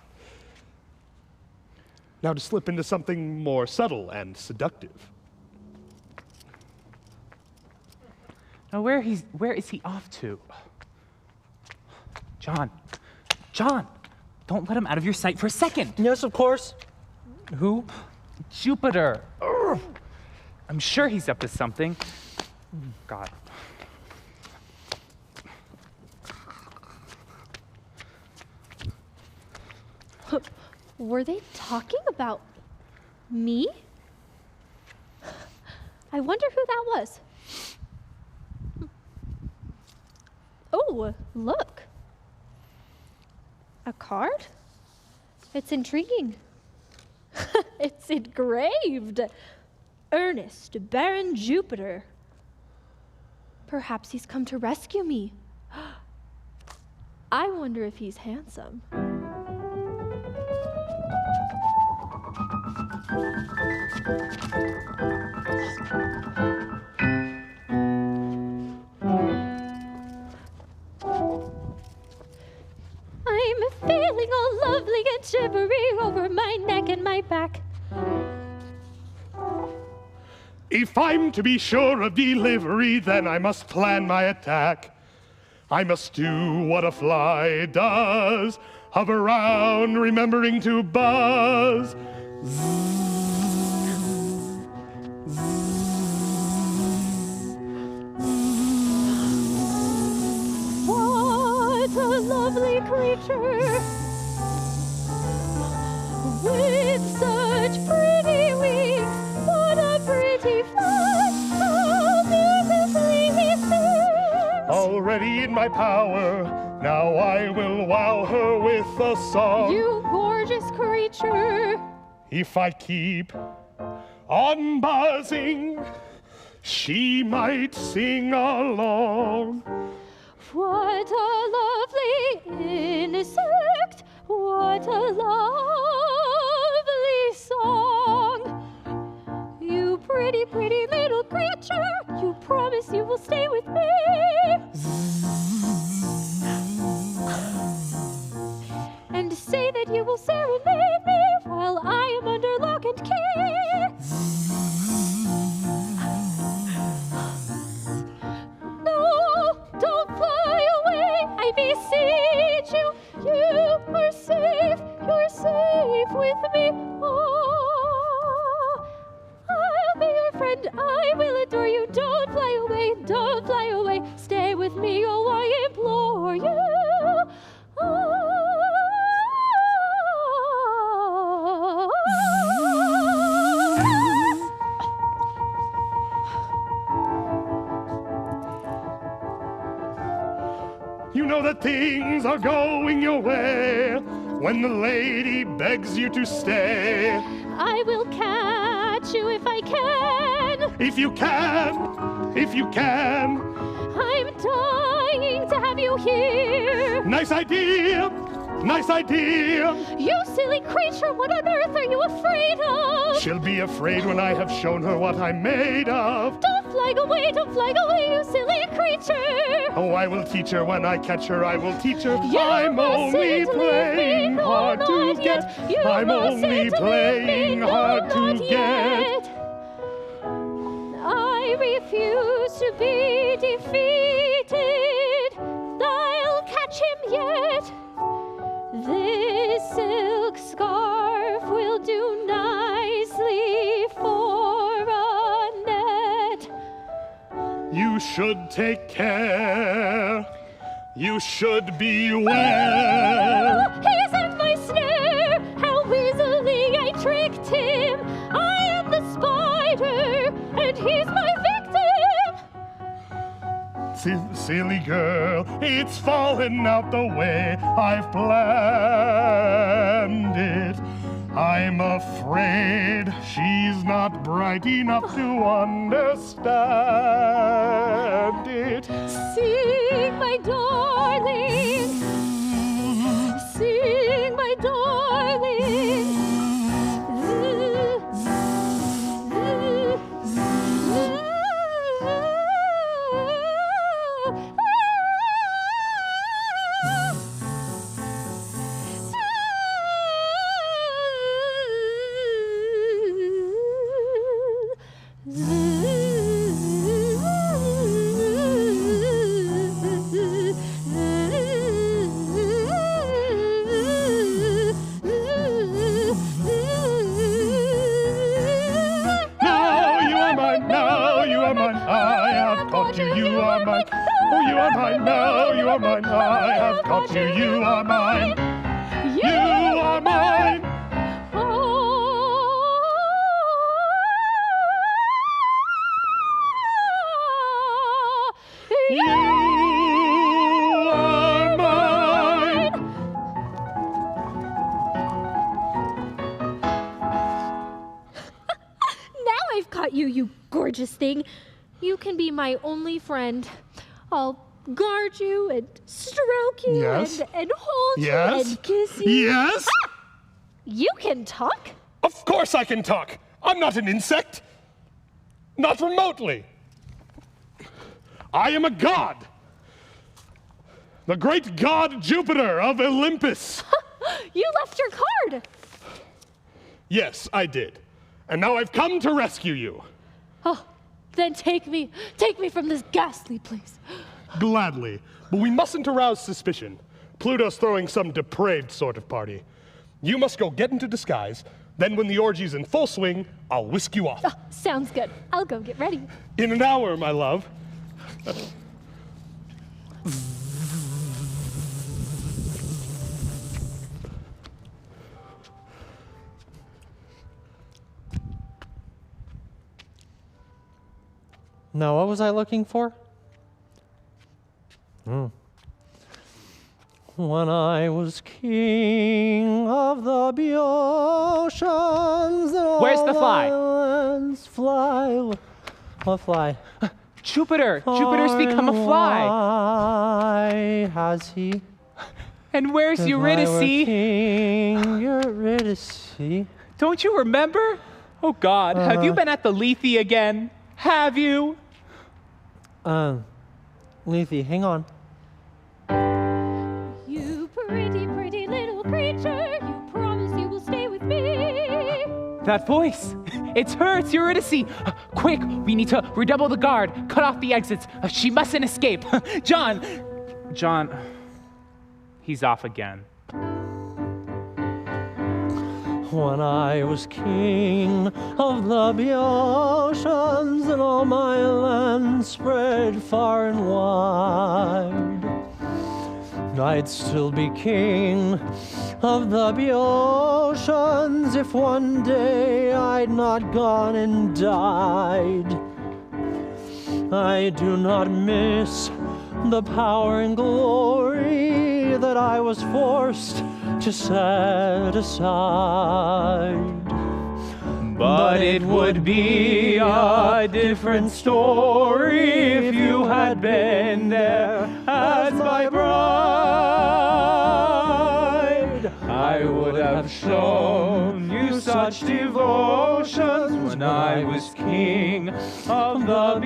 Now to slip into something more subtle and seductive. Now where is he off to? John, don't let him out of your sight for a second. Yes, of course. Who? Jupiter. Urgh. I'm sure he's up to something. God. Were they talking about me? I wonder who that was. Oh, look. A card? It's intriguing. It's engraved. Ernest, Baron Jupiter. Perhaps he's come to rescue me. I wonder if he's handsome. I'm feeling all lovely and shivery over my neck and my back. If I'm to be sure of delivery, then I must plan my attack. I must do what a fly does, hover around, remembering to buzz. What a lovely creature with such pretty wings. What a pretty fly, how beautifully he sings. Already in my power, now I will wow her with a song. You gorgeous creature. If I keep on buzzing, she might sing along. What a lovely insect. What a lovely song. You pretty, pretty little creature. You promise you will stay with me. And say that you will serenade me while I am under lock and key. No, don't fly away, I beseech you. You are safe, you're safe with me. Oh, I'll be your friend, I will adore you. Don't fly away, stay with me, oh, I implore you. You know that things are going your way when the lady begs you to stay. I will catch you if I can. If you can. I'm dying to have you here. Nice idea. You silly creature, what on earth are you afraid of? She'll be afraid when I have shown her what I'm made of. Don't flag away, you silly creature. Oh, I will teach her when I catch her, I will teach her. You I'm only mustn't leave me, playing no, hard to not get. yet. You I'm only mustn't playing leave me, no, hard to not get. yet. I refuse to be defeated. I'll catch him yet. This should take care. You should beware. He's in my snare! How easily I tricked him! I am the spider, and he's my victim! Silly girl, it's fallen out the way I've planned it. I'm afraid she's not bright enough to understand it. Sing, my darling! Sing, my darling! You are mine. Oh, you are mine now. You are mine. I have got you. You are mine. You are mine. You are mine. Now I've got you, you gorgeous thing. You can be my only friend. I'll guard you and stroke you Yes. and hold Yes. you and kiss you. Yes. Ah! You can talk? Of course I can talk. I'm not an insect. Not remotely. I am a god. The great god Jupiter of Olympus. You left your card. Yes, I did. And now I've come to rescue you. Oh, then take me from this ghastly place. Gladly. But we mustn't arouse suspicion. Pluto's throwing some depraved sort of party. You must go get into disguise. Then when the orgy's in full swing, I'll whisk you off. Oh, sounds good. I'll go get ready. In an hour, my love. Now, what was I looking for? When I was king of the Boeotians, Where's the fly? Fly. What fly? Jupiter! Jupiter's become a fly! Fly, has he? And where's If I were Eurydice? king, Eurydice. Don't you remember? Oh God, have you been at the Lethe again? Have you? Lethe, hang on. You pretty, pretty little creature, you promise you will stay with me. That voice! It's her, it's Eurydice! Quick, we need to redouble the guard, cut off the exits. She mustn't escape. John, he's off again. When I was king of the Boeotians and all my land spread far and wide, I'd still be king of the Boeotians if one day I'd not gone and died. I do not miss the power and glory that I was forced to set aside. But it would be a different story if you had been there as my bride. I would have shown you such devotions when I was king of the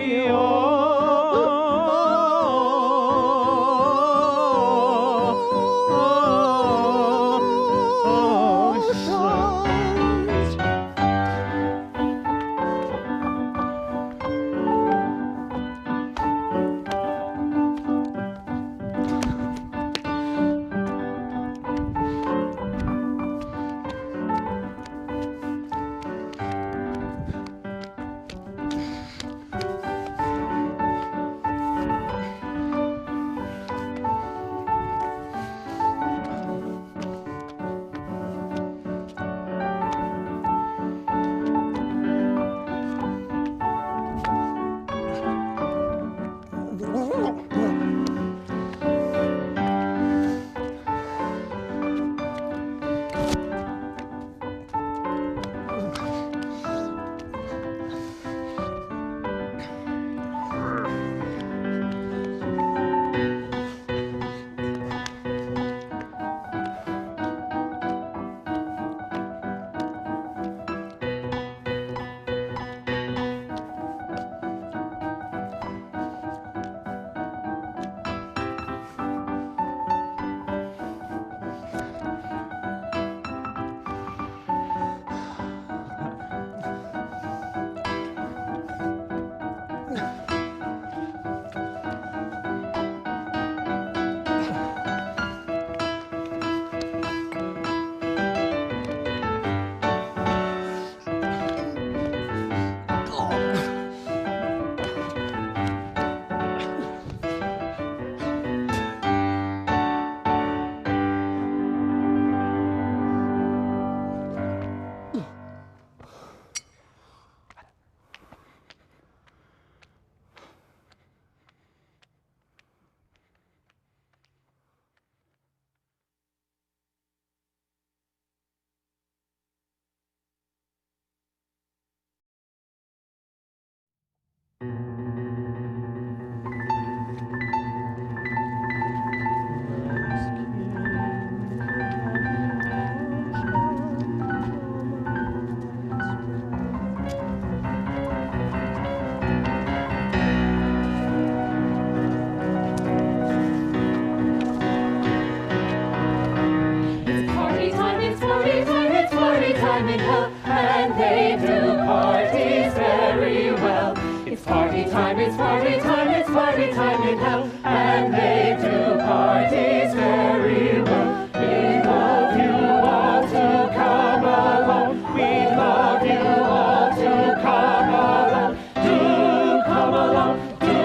party time, it's party time, it's party time in hell. And they do parties very well. We love you all to come along. We love you all to come along. Do come along, do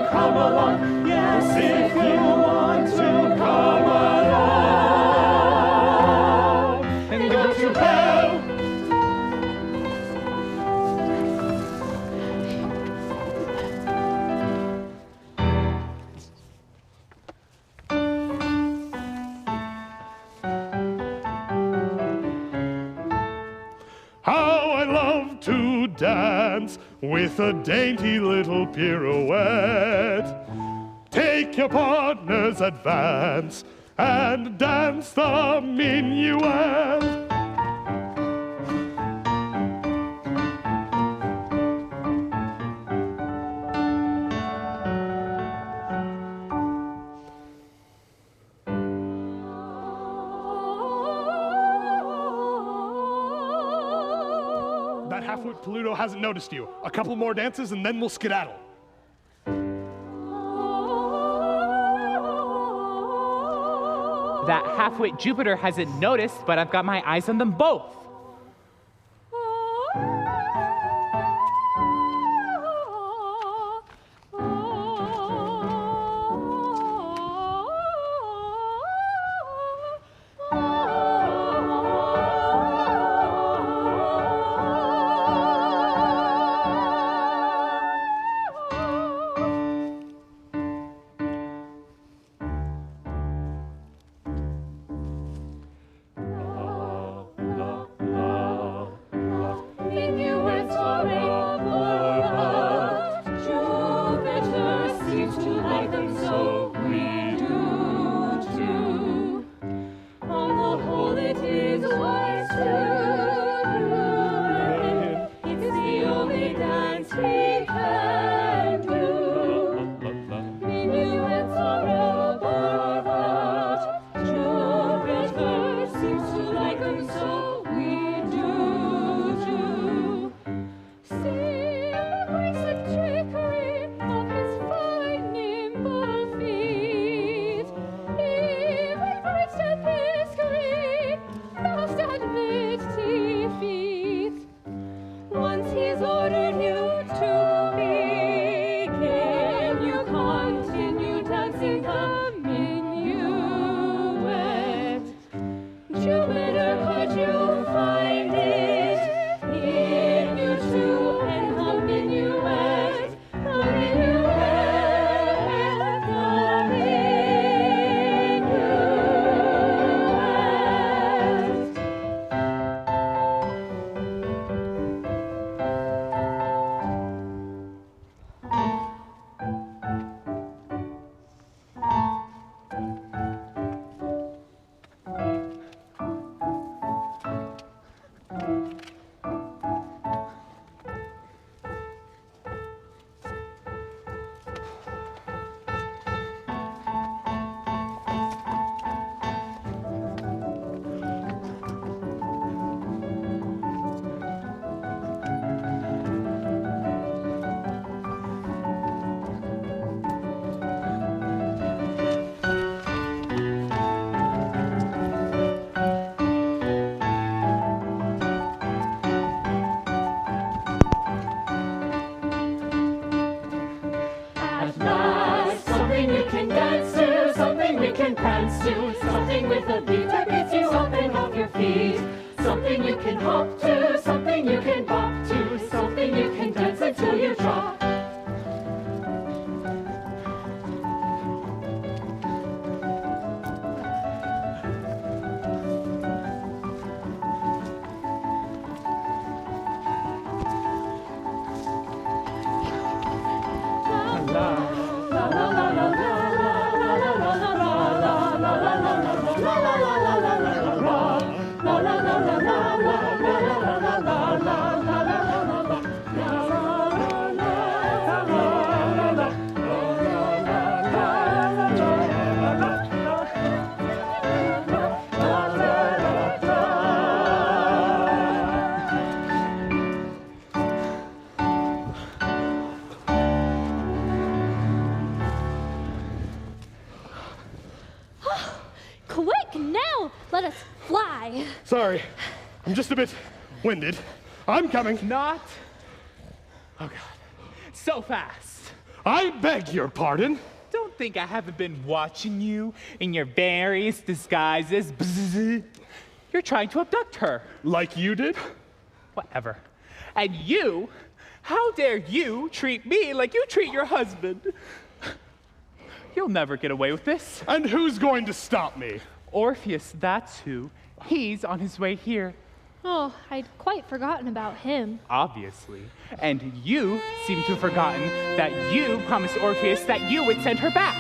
come along. Yes, if you want to come along and go to hell. How I love to dance with a dainty little pirouette. Take your partner's advance and dance the minuet. That half-wit Pluto hasn't noticed you. A couple more dances and then we'll skedaddle. That half-wit Jupiter hasn't noticed, but I've got my eyes on them both. Something with a beat that gets you up and off your feet. Something you can hop to, something you can bop to, something you can dance until you drop. Quick, now, let us fly. Sorry, I'm just a bit winded. I'm coming. Not. Oh, God. So fast. I beg your pardon. Don't think I haven't been watching you in your various disguises. Bzz. You're trying to abduct her. Like you did? Whatever. And you, how dare you treat me like you treat your husband? You'll never get away with this. And who's going to stop me? Orpheus, that's who. He's on his way here. Oh, I'd quite forgotten about him. Obviously. And you seem to have forgotten that you promised Orpheus that you would send her back.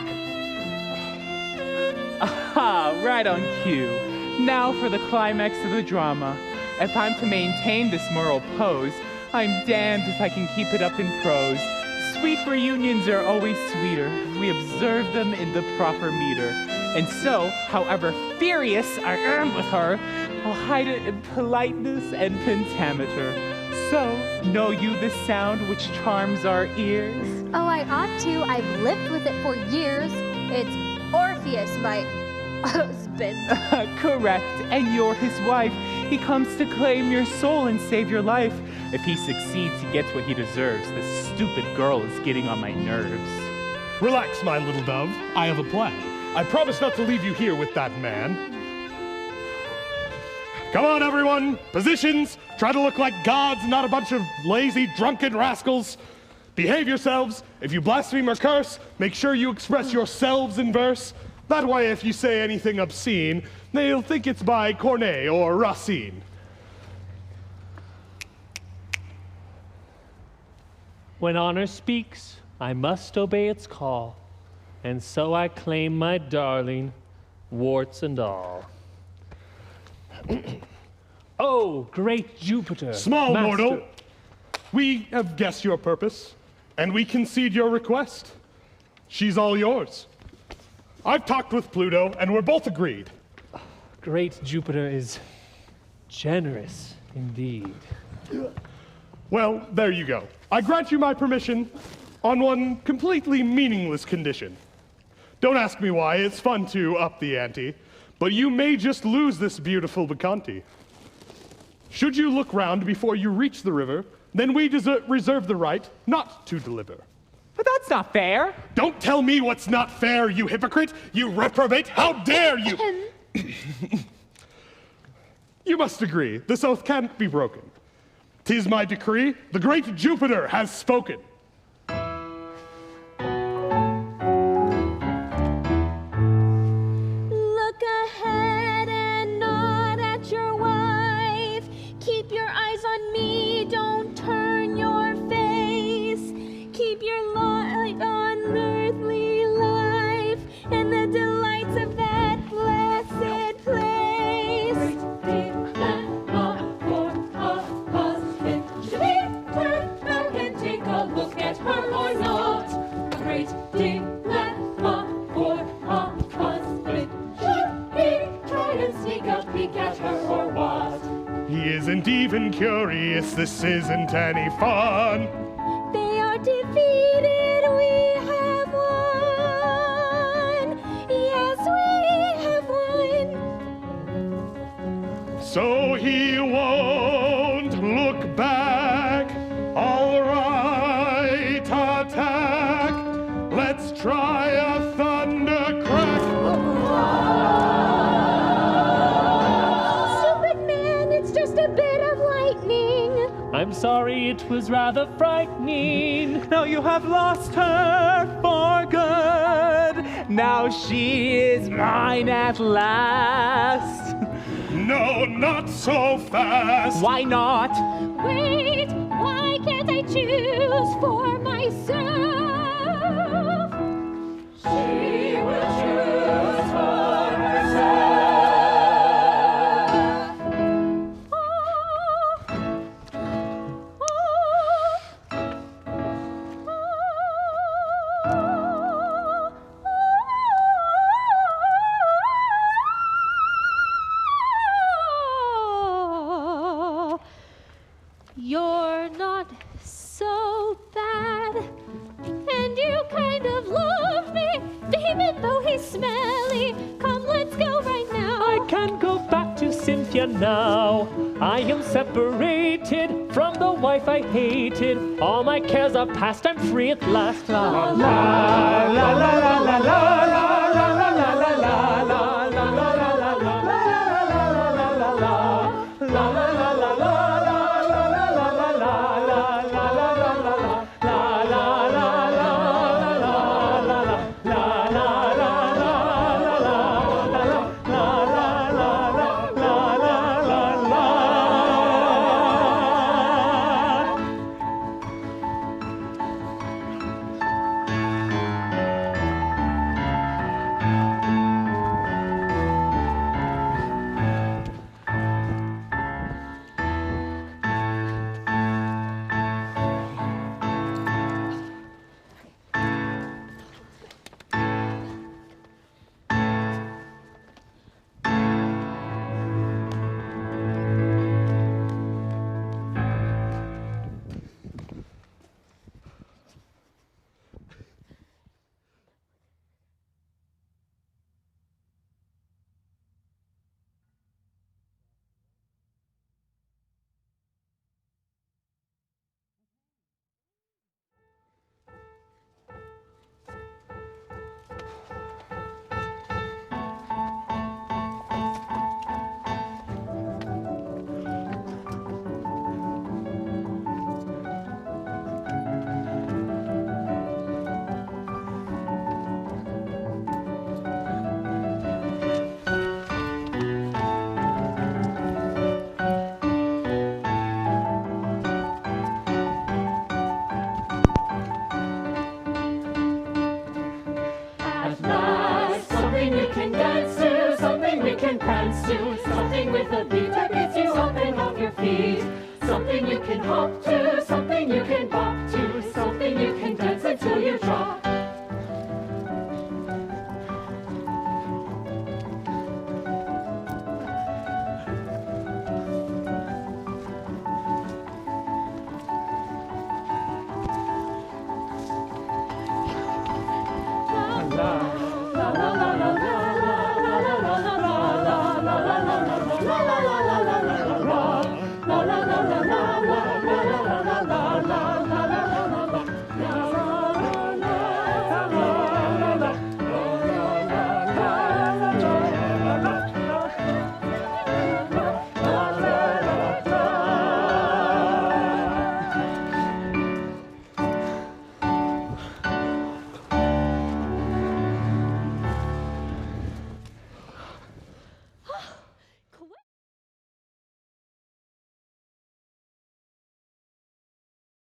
Aha, right on cue. Now for the climax of the drama. If I'm to maintain this moral pose, I'm damned if I can keep it up in prose. Sweet reunions are always sweeter if we observe them in the proper meter. And so, however furious I am with her, I'll hide it in politeness and pentameter. So, know you the sound which charms our ears? Oh, I ought to. I've lived with it for years. It's Orpheus, my husband. Correct, and you're his wife. He comes to claim your soul and save your life. If he succeeds, he gets what he deserves. This stupid girl is getting on my nerves. Relax, my little dove. I have a plan. I promise not to leave you here with that man. Come on, everyone. Positions. Try to look like gods, not a bunch of lazy, drunken rascals. Behave yourselves. If you blaspheme or curse, make sure you express yourselves in verse. That way, if you say anything obscene, they'll think it's by Corneille or Racine. When honor speaks, I must obey its call. And so I claim my darling, warts and all. Oh, great Jupiter. Small master. mortal, we have guessed your purpose, and we concede your request. She's all yours. I've talked with Pluto, and we're both agreed. Great Jupiter is generous indeed. Well, there you go. I grant you my permission on one completely meaningless condition. Don't ask me why, it's fun to up the ante, but you may just lose this beautiful Bacchante. Should you look round before you reach the river, then we reserve the right not to deliver. But that's not fair. Don't tell me what's not fair, you hypocrite! You reprobate! How dare you! You must agree, this oath can't be broken. 'Tis my decree, the great Jupiter has spoken. Look ahead and nod at your wife. Keep your eyes on me, don't turn your face. Keep your light on earthly life and the delights of that blessed place. Great dilemma for a husband. Should he turn back and take a look at her or not? A great dilemma for a husband. Should he try and sneak a peek at her or what? He isn't even curious, this isn't any fun. They are defeated, we have won. Yes, we have won. So he won't look back. All right, attack. Let's try a thunder crack. Stupid man, it's just a bit of lightning. I'm sorry, it was rather frightening. Now you have lost her for good. Now she is mine at last. No, not so fast. Why not? Wait, why can't I choose for myself? She will choose for herself. You're not so bad, and you kind of love me, even though he's smelly. Come, let's go right Cynthia now. I am separated from the wife I hated. All my cares are past, I'm free at last. La la la la la la la la la la la la la la Something we can dance to, something we can prance to.